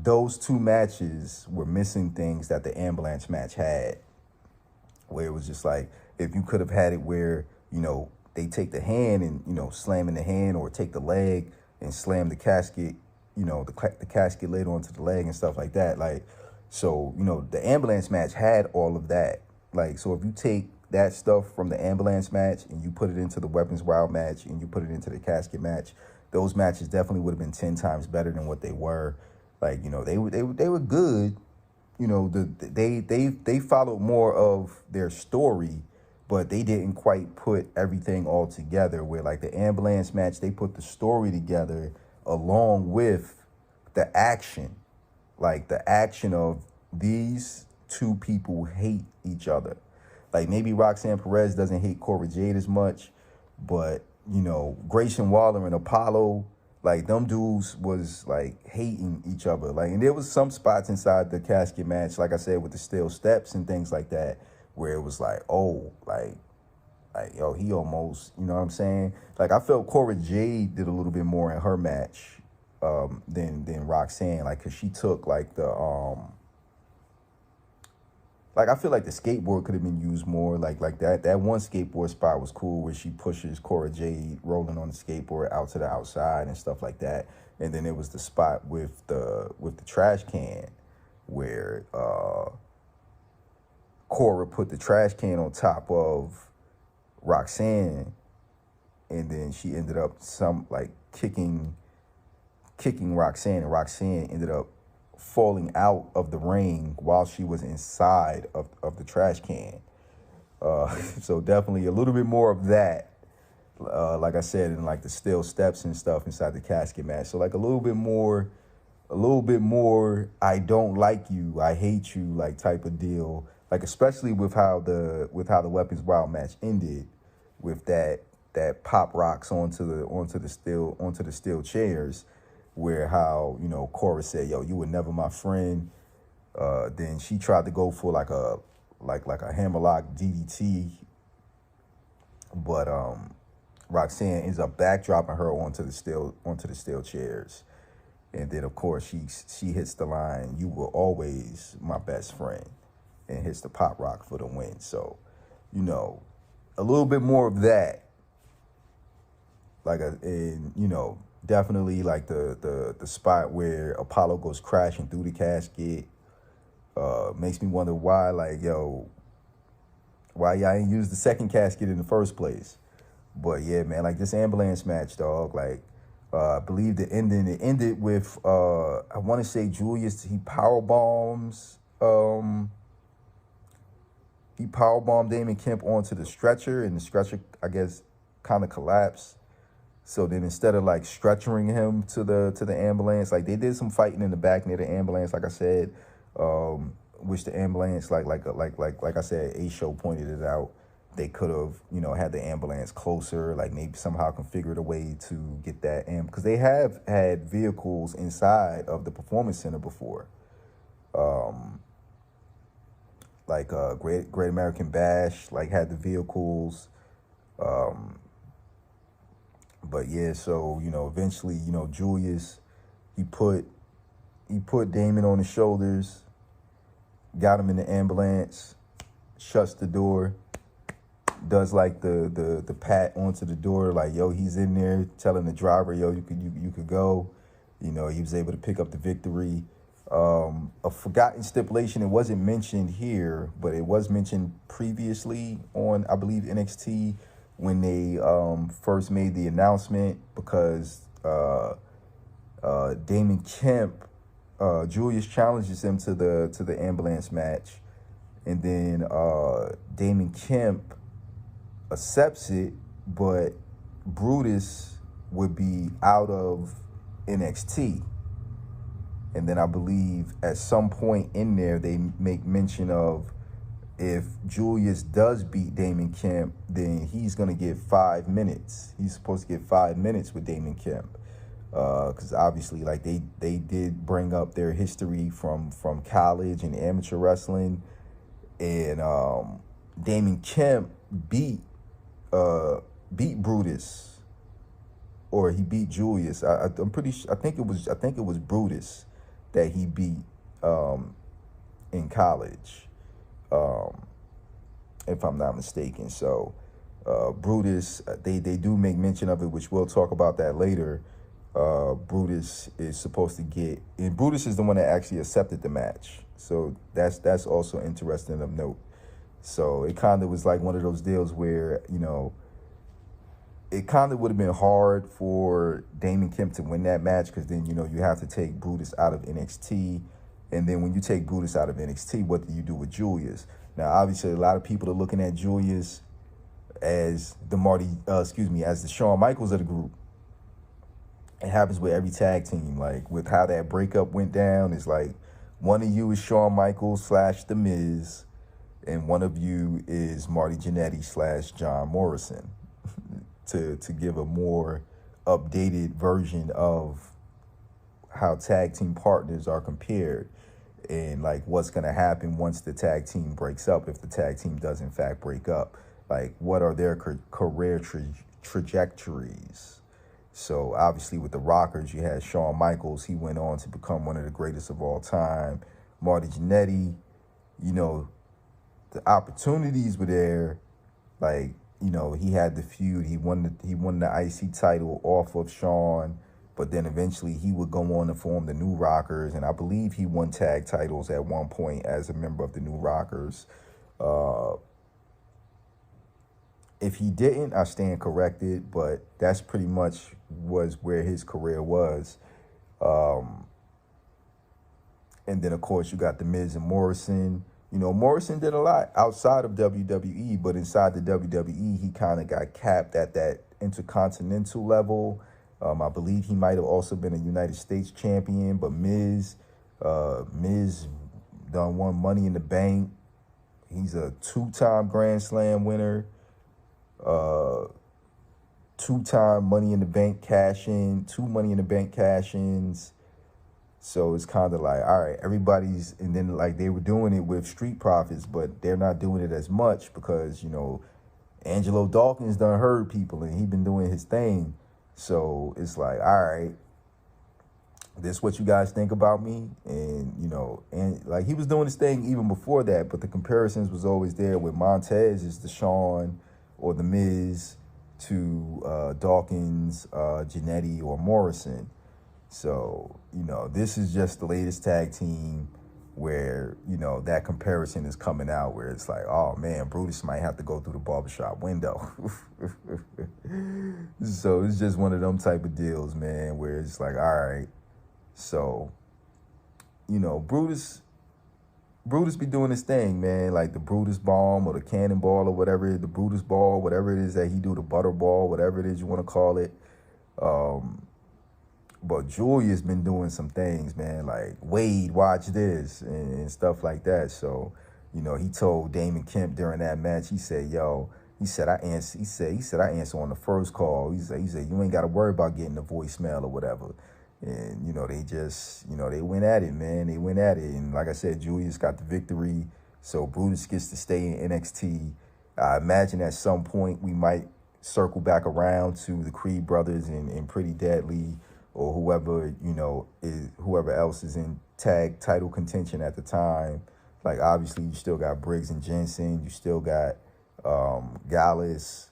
those two matches were missing things that the ambulance match had, where it was just like, if you could have had it where, they take the hand and, slam in the hand, or take the leg and slam the casket, the casket lid onto the leg and stuff like that. Like, so, the ambulance match had all of that. Like, so if you take that stuff from the ambulance match and you put it into the weapons wild match and you put it into the casket match, those matches definitely would have been 10 times better than what they were. Like, they were good. They followed more of their story, but they didn't quite put everything all together. Where like the ambulance match, they put the story together along with the action, like the action of these two people hate each other. Like maybe Roxanne Perez doesn't hate Cora Jade as much, but Grayson Waller and Apollo, like them dudes was like hating each other. Like, and there was some spots inside the casket match, like I said, with the steel steps and things like that, where it was like, oh, yo, he almost, you know what I'm saying? Like, I felt Cora Jade did a little bit more in her match than Roxanne, like, cause she took like like, I feel like the skateboard could have been used more. Like that one skateboard spot was cool where she pushes Cora Jade rolling on the skateboard out to the outside and stuff like that. And then it was the spot with the trash can where Cora put the trash can on top of Roxanne, and then she ended up kicking Roxanne, and Roxanne ended up falling out of the ring while she was inside of the trash can. So definitely a little bit more of that. Like I said, in like the steel steps and stuff inside the casket match. So like a little bit more, I don't like you, I hate you, like type of deal. Like especially with how the Weapons Wild match ended, with that pop rocks onto the steel chairs, where how, you know, Cora said, yo, you were never my friend. Then she tried to go for like a hammerlock DDT, but Roxanne ends up backdropping her onto the steel chairs. And then of course she hits the line, you were always my best friend, and hits the pop rock for the win. So, you know, a little bit more of that. And you know, definitely like the spot where Apollo goes crashing through the casket. Makes me wonder why, like, yo, why y'all ain't used the second casket in the first place. But yeah, man, like this ambulance match, dog, like, I believe it ended with, I want to say Julius, he power bombs Damon Kemp onto the stretcher, and the stretcher, I guess, kind of collapsed. So then instead of like stretchering him to the ambulance, like they did some fighting in the back near the ambulance, like I said, which the ambulance, like I said, A-Show pointed it out. They could have, you know, had the ambulance closer, like maybe somehow configured a way to get that because they have had vehicles inside of the Performance Center before. Like Great American Bash, like had the vehicles. But yeah, so, you know, eventually, you know, Julius, he put Damon on his shoulders, got him in the ambulance, shuts the door, does like the pat onto the door, like, yo, he's in there, telling the driver, yo, you could go. You know, he was able to pick up the victory. A forgotten stipulation, it wasn't mentioned here, but it was mentioned previously on, I believe, NXT, when they first made the announcement, because Damon Kemp, Julius challenges him to the ambulance match, and then Damon Kemp accepts it, but Brutus would be out of NXT. And then I believe at some point in there they make mention of, if Julius does beat Damon Kemp, then he's going to get 5 minutes. He's supposed to get 5 minutes with Damon Kemp. Because obviously, like, they did bring up their history from college and amateur wrestling. And Damon Kemp beat Brutus, or he beat Julius. I'm pretty sure, I think it was Brutus that he beat in college. If I'm not mistaken. So Brutus, they do make mention of it, which we'll talk about that later. Brutus is supposed to get, and Brutus is the one that actually accepted the match. So that's also interesting of note. So it kind of was like one of those deals where, you know, it kind of would have been hard for Damon Kemp to win that match, because then, you know, you have to take Brutus out of NXT. And then when you take Brutus out of NXT, what do you do with Julius? Now, obviously, a lot of people are looking at Julius as as the Shawn Michaels of the group. It happens with every tag team. Like, with how that breakup went down, it's like one of you is Shawn Michaels / The Miz, and one of you is Marty Jannetty / John Morrison, to give a more updated version of how tag team partners are compared. and like what's going to happen once the tag team breaks up, if the tag team does in fact break up. Like, what are their career trajectories? So obviously with the Rockers, you had Shawn Michaels. He went on to become one of the greatest of all time. Marty Jannetty, you know, the opportunities were there. Like, you know, he had the feud. He won the IC title off of Shawn, but then eventually he would go on to form the New Rockers, and I believe he won tag titles at one point as a member of the New Rockers. If he didn't, I stand corrected, but that's pretty much was where his career was. And then, of course, you got The Miz and Morrison. You know, Morrison did a lot outside of WWE, but inside the WWE, he kind of got capped at that intercontinental level. I believe he might have also been a United States champion, but Miz done won Money in the Bank. He's a two-time Grand Slam winner, two-time Money in the Bank cash-in, two Money in the Bank cash-ins. So it's kind of like, all right, everybody's, and then like they were doing it with Street Profits, but they're not doing it as much because, you know, Angelo Dawkins done heard people and he been doing his thing. So it's like, all right, this what you guys think about me? And, you know, and like he was doing his thing even before that, but the comparisons was always there with Montez is the Shawn or the Miz to Dawkins, Jannetty, or Morrison. So, you know, this is just the latest tag team where, you know, that comparison is coming out where it's like, oh, man, Brutus might have to go through the barbershop window. So it's just one of them type of deals, man, where it's like, all right. So, you know, Brutus be doing his thing, man, like the Brutus bomb or the cannonball or whatever, the Brutus ball, whatever it is that he do, the butter ball, whatever it is you want to call it. But Julia's been doing some things, man, like, Wade, watch this, and stuff like that. So, you know, he told Damon Kemp during that match, he said, yo, he said, I answer on the first call. He said, you ain't got to worry about getting the voicemail or whatever. And, you know, they just, you know, they went at it, man. They went at it. And like I said, Julius got the victory. So Brutus gets to stay in NXT. I imagine at some point we might circle back around to the Creed brothers and Pretty Deadly, or whoever, you know, whoever else is in tag title contention at the time. Like, obviously, you still got Briggs and Jensen. You still got Gallus.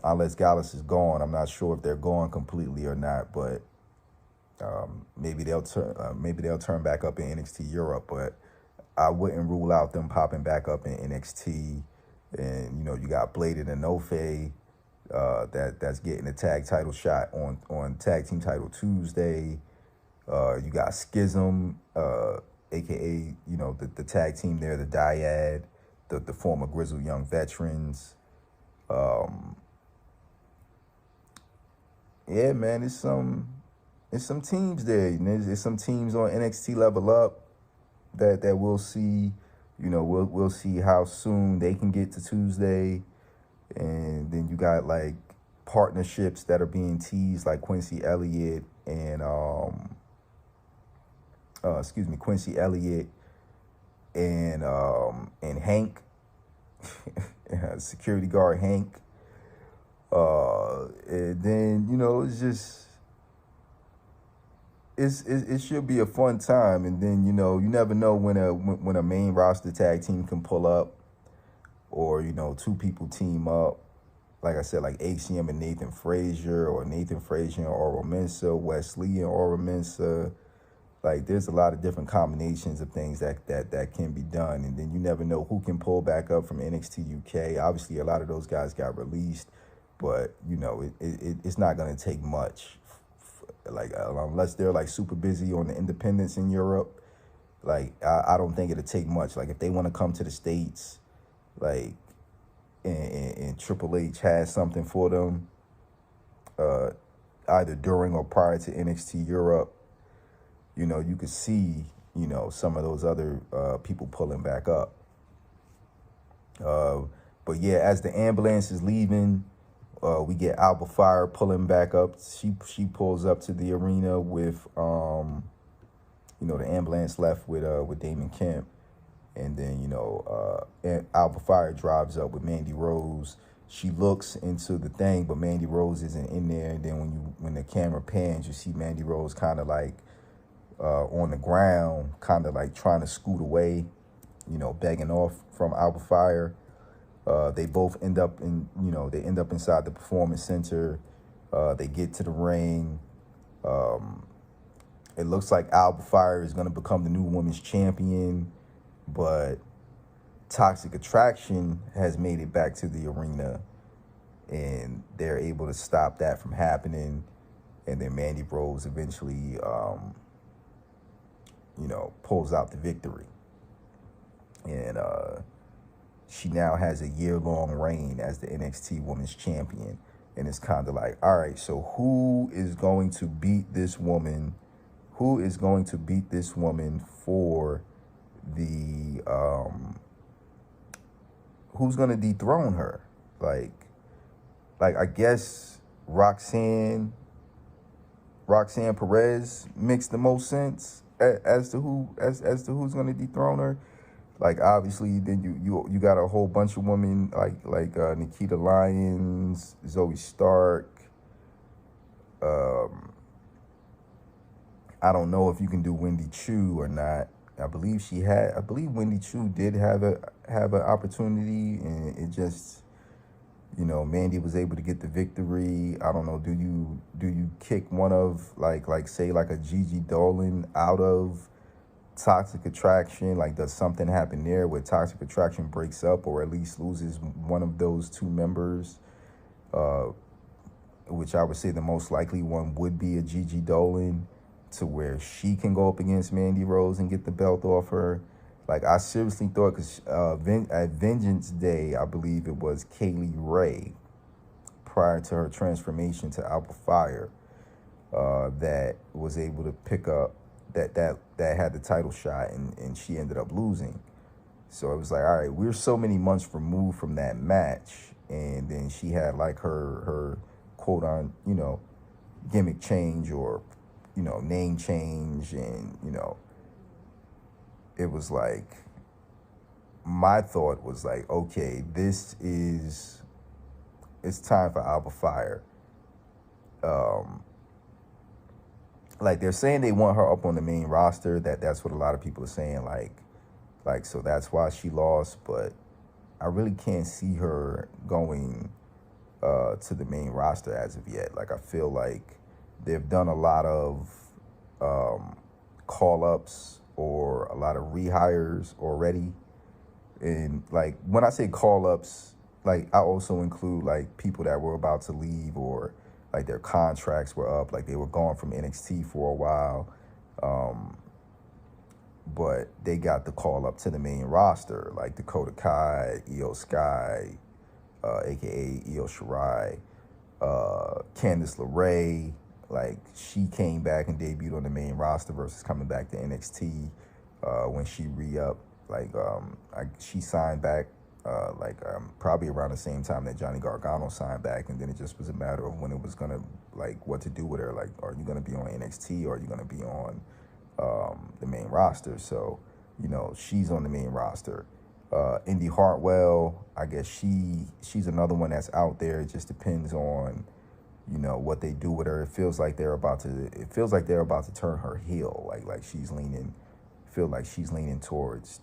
Unless Gallus is gone. I'm not sure if they're gone completely or not, but maybe they'll turn back up in NXT Europe. But I wouldn't rule out them popping back up in NXT. And, you know, you got Bladed and Nofe. That's getting a tag title shot on Tag Team Title Tuesday. You got Schism, aka, you know, the tag team there, the Dyad, the former Grizzled Young Veterans. Yeah, man, it's some teams there. There's some teams on NXT Level Up that we'll see. You know, we'll see how soon they can get to Tuesday. And then you got like partnerships that are being teased, like Quincy Elliott and Quincy Elliott and Hank, security guard Hank. And then, you know, it's just it should be a fun time. And then, you know, you never know when a main roster tag team can pull up. Or, you know, two people team up. Like I said, like HCM and Nathan Frazier, or Nathan Frazier and Oro Mensah, Wesley and Oro Mensah. Like, there's a lot of different combinations of things that can be done. And then you never know who can pull back up from NXT UK. Obviously, a lot of those guys got released. But, you know, it's not going to take much. Like, unless they're, like, super busy on the independents in Europe. Like, I don't think it'll take much. Like, if they want to come to the States, like, and Triple H has something for them, either during or prior to NXT Europe, you know, you could see, you know, some of those other people pulling back up. But yeah, as the ambulance is leaving, we get Alba Fire pulling back up. She pulls up to the arena with the ambulance left with Damon Kemp, and then Alba Fire drives up with Mandy Rose. She looks into the thing, but Mandy Rose isn't in there. And then when the camera pans, you see Mandy Rose kind of like on the ground, kind of like trying to scoot away, begging off from Alba Fire. They both end up inside the performance center. They get to the ring. It looks like Alba Fire is going to become the new women's champion, but Toxic Attraction has made it back to the arena, and they're able to stop that from happening. And then Mandy Rose eventually, pulls out the victory. And she now has a year-long reign as the NXT Women's Champion. And it's kind of like, all right, so who is going to beat this woman? Who is going to beat this woman for the, who's going to dethrone her? Like I guess Roxanne Perez makes the most sense as to who's going to dethrone her. Like, obviously, then you got a whole bunch of women like Nikita Lyons, Zoe Stark. I don't know if you can do Wendy Chu or not. I believe Wendy Chu did have an opportunity, and it just, Mandy was able to get the victory. I don't know. Do you kick one of say a Gigi Dolan out of Toxic Attraction? Like, does something happen there where Toxic Attraction breaks up, or at least loses one of those two members? Which I would say the most likely one would be a Gigi Dolan, to where she can go up against Mandy Rose and get the belt off her. Like, I seriously thought, because at Vengeance Day, I believe it was Kaylee Ray, prior to her transformation to Alba Fire, that was able to pick up, that had the title shot, and she ended up losing. So it was like, all right, we're so many months removed from that match, and then she had like her quote on, gimmick change, or, name change, and, it was like, my thought was like, okay, it's time for Alba Fire. Like, they're saying they want her up on the main roster. That's what a lot of people are saying. Like, so that's why she lost. But I really can't see her going to the main roster as of yet. Like, I feel like they've done a lot of call-ups or a lot of rehires already. And, like, when I say call-ups, like, I also include, like, people that were about to leave, or like their contracts were up, like they were gone from NXT for a while, but they got the call up to the main roster, like Dakota Kai, Io Sky, aka Io Shirai, Candice LeRae. Like, she came back and debuted on the main roster versus coming back to NXT when she re-upped. Like, she signed back probably around the same time that Johnny Gargano signed back, and then it just was a matter of when it was gonna, like, what to do with her. Like, are you gonna be on NXT, or are you gonna be on the main roster? So, she's on the main roster. Indy Hartwell, I guess she's another one that's out there. It just depends on, what they do with her. It feels like they're about to turn her heel. Like she's leaning towards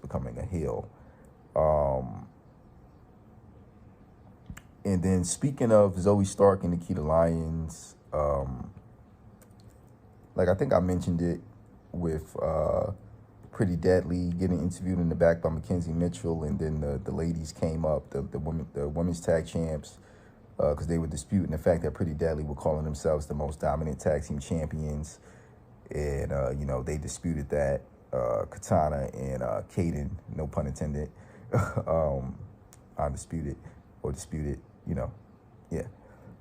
becoming a heel. And then, speaking of Zoe Stark and Nikita Lyons, like, I think I mentioned it with Pretty Deadly getting interviewed in the back by Mackenzie Mitchell, and then the ladies came up, the women's tag champs, because they were disputing the fact that Pretty Deadly were calling themselves the most dominant tag team champions, and they disputed that. Katana and Kaden, no pun intended, undisputed or disputed, yeah.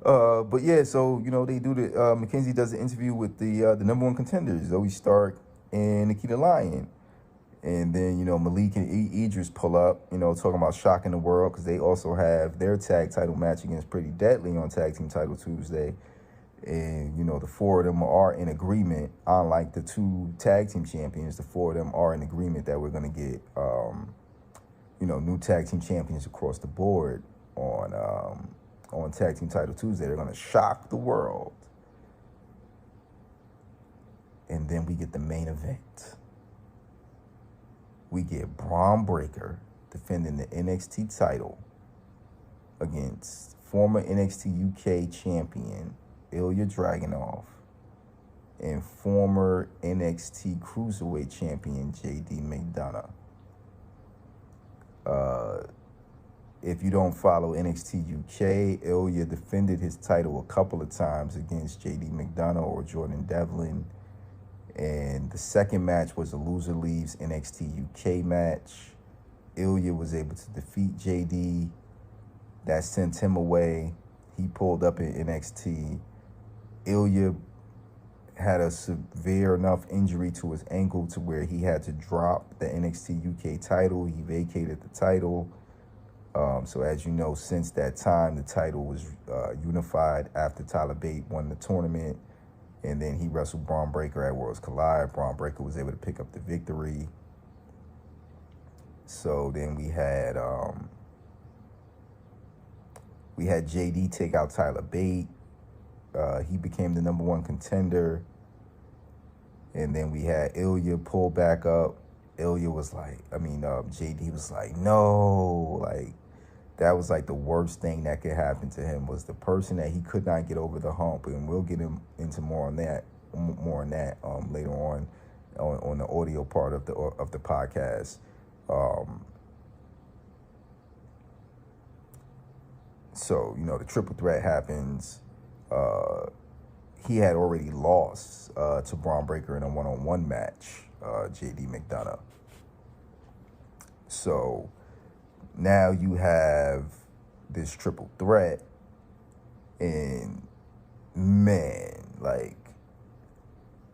But yeah, so they do the Mackenzie does the interview with the number one contenders, Zoe Stark and Nikita Lyon, and then Malik and Idris pull up, talking about shocking the world, because they also have their tag title match against Pretty Deadly on Tag Team Title Tuesday, And, the four of them are in agreement. Unlike the two tag team champions, the four of them are in agreement that we're going to get, new tag team champions across the board on Tag Team Title Tuesday. They're going to shock the world. And then we get the main event. We get Braun Breaker defending the NXT title against former NXT UK champion Ilya Dragunov and former NXT Cruiserweight champion JD McDonough. If you don't follow NXT UK, Ilya defended his title a couple of times against JD McDonough or Jordan Devlin. And the second match was a loser leaves NXT UK match. Ilya was able to defeat JD. That sent him away. He pulled up in NXT. Ilya had a severe enough injury to his ankle to where he had to drop the NXT UK title. He vacated the title. So as you know, since that time, the title was unified after Tyler Bate won the tournament. And then he wrestled Braun Breaker at Worlds Collide. Braun Breaker was able to pick up the victory. So then we had JD take out Tyler Bate. He became the number one contender. And then we had Ilya pull back up. Ilya was like, JD was like, no, like, that was like the worst thing that could happen to him, was the person that he could not get over the hump. And we'll get him into more on that later on the audio part of the podcast. So, the triple threat happens. He had already lost to Braun Breaker in a one-on-one match, JD McDonough. So now you have this triple threat, and man, like,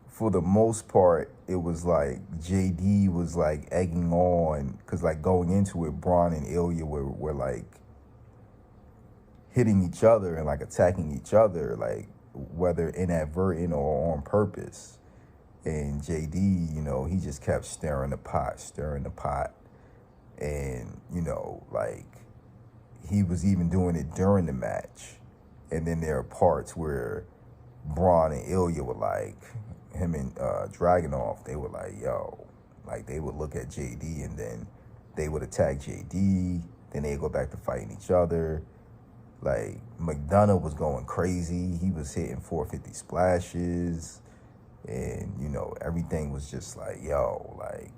for the most part, it was like JD was like egging on, because like going into it, Braun and Ilya were like hitting each other and like attacking each other, like whether inadvertent or on purpose. And JD, he just kept stirring the pot. And, like, he was even doing it during the match. And then there are parts where Braun and Ilya were like, him and Dragunov, they were like, yo, like, they would look at JD and then they would attack JD. Then they'd go back to fighting each other. Like, McDonough was going crazy. He was hitting 450 splashes. And, everything was just like, yo, like,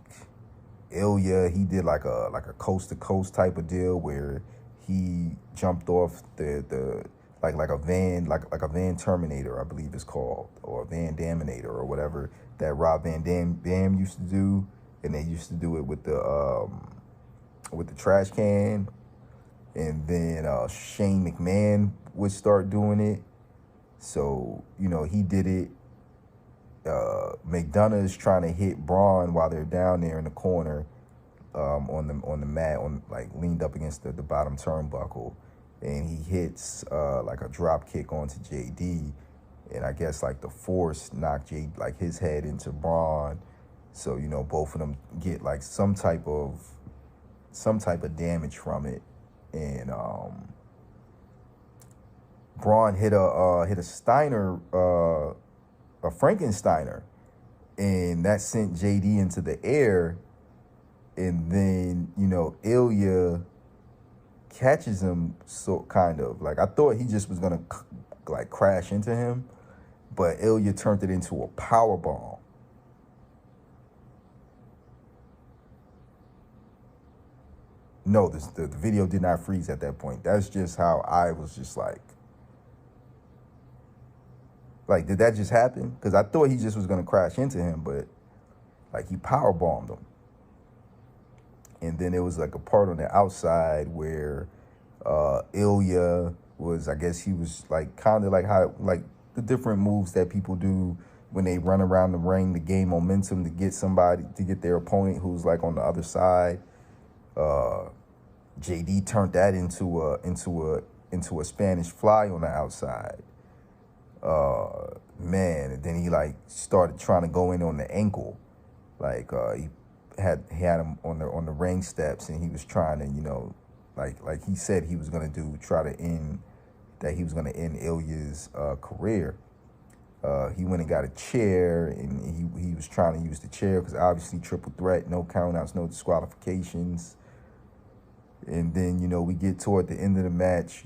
Ilya, he did like a coast-to-coast type of deal where he jumped off the like a van Terminator, I believe it's called, or a Van Daminator or whatever that Rob Van Dam used to do. And they used to do it with the trash can. And then Shane McMahon would start doing it. So, he did it. McDonough is trying to hit Braun while they're down there in the corner on the mat, leaned up against the bottom turnbuckle. And he hits like a drop kick onto JD. And I guess like the force knocked his head into Braun. So, both of them get like some type of damage from it. And Braun hit a Steiner, a Frankensteiner, and that sent JD into the air. And then, Ilya catches him, so kind of like, I thought he just was gonna like crash into him, but Ilya turned it into a power bomb. No, the video did not freeze at that point. That's just how I was just like, did that just happen? Because I thought he just was going to crash into him, but, like, he power bombed him. And then there was, like, a part on the outside where Ilya was, I guess he was, like, kind of like how, like, the different moves that people do when they run around the ring to gain momentum to get their opponent who's, like, on the other side. JD turned that into a Spanish fly on the outside. Man, and then he like started trying to go in on the ankle. Like he had him on the ring steps, and he was trying to, like he said he was gonna he was gonna end Ilya's career. He went and got a chair, and he was trying to use the chair because obviously triple threat, no countouts, no disqualifications. And then, we get toward the end of the match,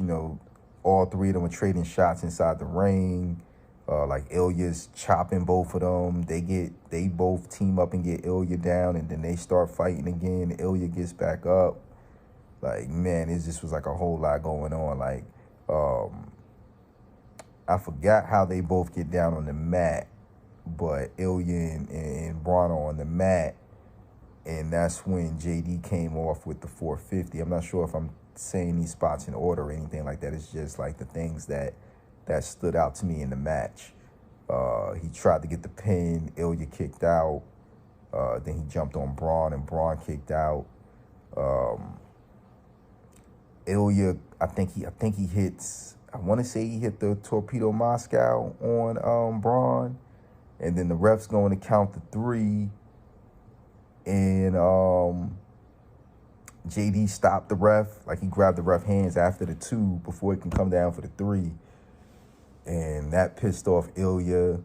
all three of them are trading shots inside the ring. Like Ilya's chopping both of them. They both team up and get Ilya down, and then they start fighting again. Ilya gets back up. Like, man, it just was like a whole lot going on. Like, I forgot how they both get down on the mat, but Ilya and Braun are on the mat, and that's when JD came off with the 450. I'm not sure if I'm saying these spots in order or anything like that. It's just like the things that stood out to me in the match. He tried to get the pin. Ilya kicked out. Then he jumped on Braun, and Braun kicked out. Ilya, I think he hits. I want to say he hit the Torpedo Moscow on Braun, and then the ref's going to count the 3, and JD stopped the ref. Like, he grabbed the ref hands after the 2 before it can come down for the 3. And that pissed off Ilya.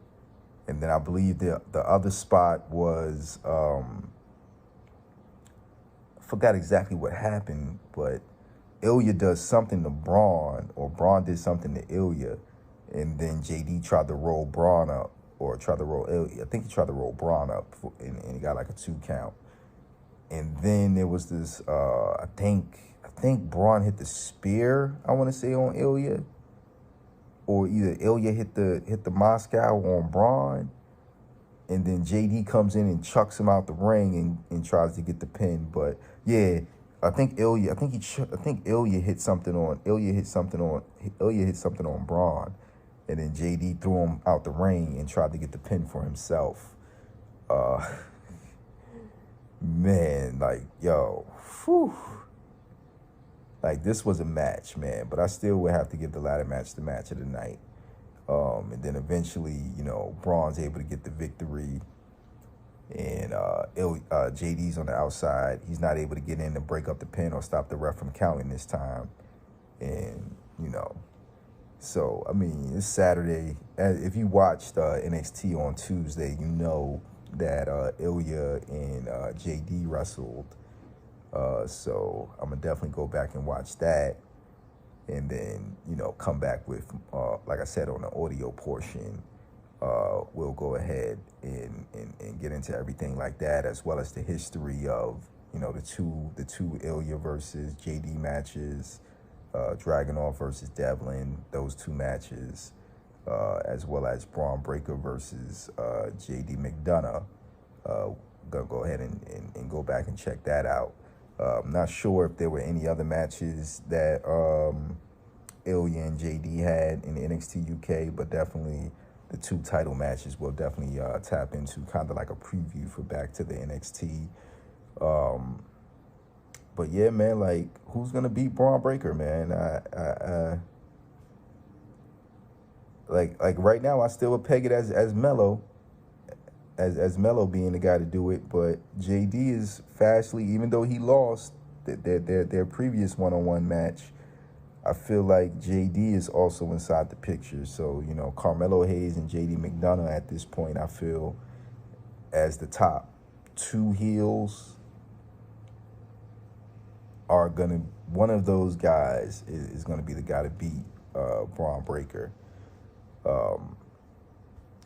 And then I believe the other spot was, I forgot exactly what happened, but Ilya does something to Braun, or Braun did something to Ilya, and then JD tried to roll Braun up, or tried to roll Ilya. I think he tried to roll Braun up, and he got like a 2 count. And then there was this, I think Braun hit the spear, I want to say, on Ilya. Or either Ilya hit the Moscow on Braun, and then JD comes in and chucks him out the ring and tries to get the pin. But yeah, I think Ilya hit something on Braun, and then JD threw him out the ring and tried to get the pin for himself. Man, like, yo, whew. Like, this was a match, man, but I still would have to give the ladder match the match of the night. And then eventually, Braun's able to get the victory, and JD's on the outside. He's not able to get in to break up the pin or stop the ref from counting this time. And, so, I mean, it's Saturday. If you watched NXT on Tuesday, you know that Ilya and JD wrestled. So I'm gonna definitely go back and watch that, and then come back with like I said, on the audio portion, we'll go ahead and get into everything like that, as well as the history of the two Ilya versus JD matches, Dragunov versus Devlin, those 2 matches, as well as Braun Breaker versus JD McDonough. Gonna go ahead and go back and check that out. I'm not sure if there were any other matches that Ilya and JD had in NXT UK, but definitely the 2 title matches we'll definitely tap into, kind of like a preview for Back to the NXT. But yeah, man, like, who's gonna beat Braun Breaker, man? Like right now, I still would peg it as Melo. As Melo being the guy to do it, but JD is fastly, even though he lost their previous one-on-one match, I feel like JD is also inside the picture. So, Carmelo Hayes and JD McDonough at this point, I feel, as the top 2 heels, are one of those guys is gonna be the guy to beat Braun Breaker.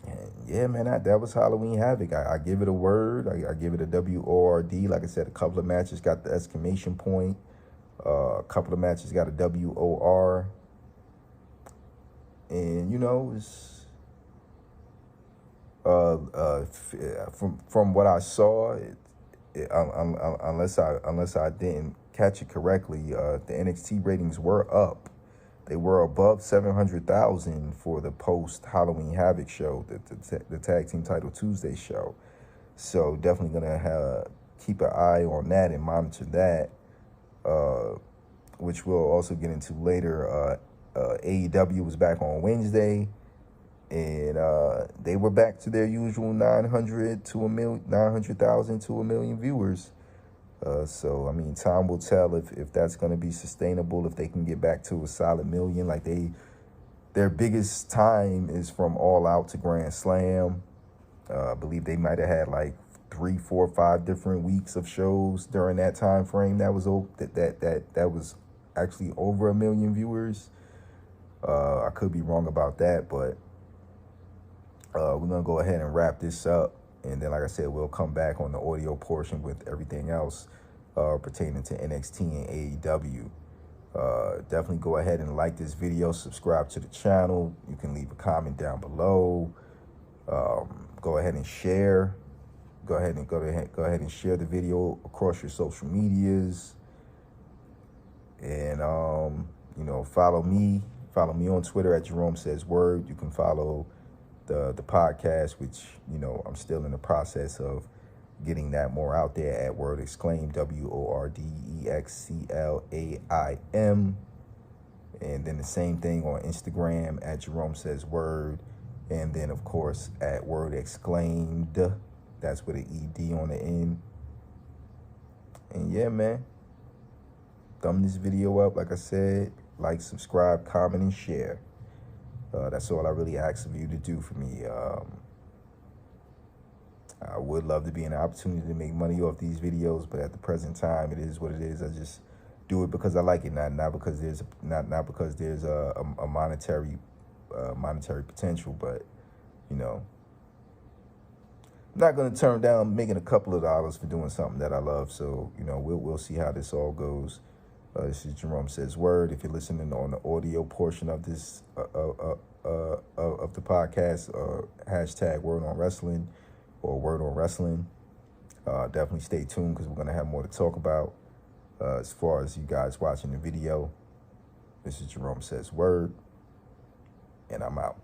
And yeah, man, that was Halloween Havoc. I give it a word. I give it a WORD. Like I said, a couple of matches got the exclamation point. A couple of matches got a WOR. And it's from what I saw, unless I didn't catch it correctly, the NXT ratings were up. They were above 700,000 for the post-Halloween Havoc show, the Tag Team Title Tuesday show. So definitely going to keep an eye on that and monitor that, which we'll also get into later. AEW was back on Wednesday. and they were back to their usual 900,000 to 1 million viewers. So I mean, time will tell if that's going to be sustainable, if they can get back to a solid million. Like their biggest time is from All Out to Grand Slam. I believe they might have had like 3, 4, 5 different weeks of shows during that time frame. That was that was actually over 1 million viewers. I could be wrong about that, but we're gonna go ahead and wrap this up, and then, like I said, we'll come back on the audio portion with everything else pertaining to NXT and AEW. Definitely go ahead and like this video, subscribe to the channel. You can leave a comment down below. Go ahead and share. Go ahead and share the video across your social medias. And you know, follow me on Twitter at Jerome Says Word. You can follow the podcast, which, you know, I'm still in the process of getting that more out there, at Word Exclaim, WORDEXCLAIM. And then the same thing on Instagram at Jerome Says Word. And then, of course, at Word Exclaimed. That's with an ED on the end. And yeah, man, thumb this video up. Like I said, like, subscribe, comment, and share. That's all I really ask of you to do for me. I would love to be in an opportunity to make money off these videos, but at the present time, it is what it is. I just do it because I like it, not because there's a monetary potential. But, you know, I'm not going to turn down making a couple of dollars for doing something that I love. So, you know, we'll see how this all goes. This is Jerome Says Word. If you're listening on the audio portion of this of the podcast, hashtag Word on Wrestling or Word on Wrestling, definitely stay tuned, because we're going to have more to talk about. As far as you guys watching the video, this is Jerome Says Word, and I'm out.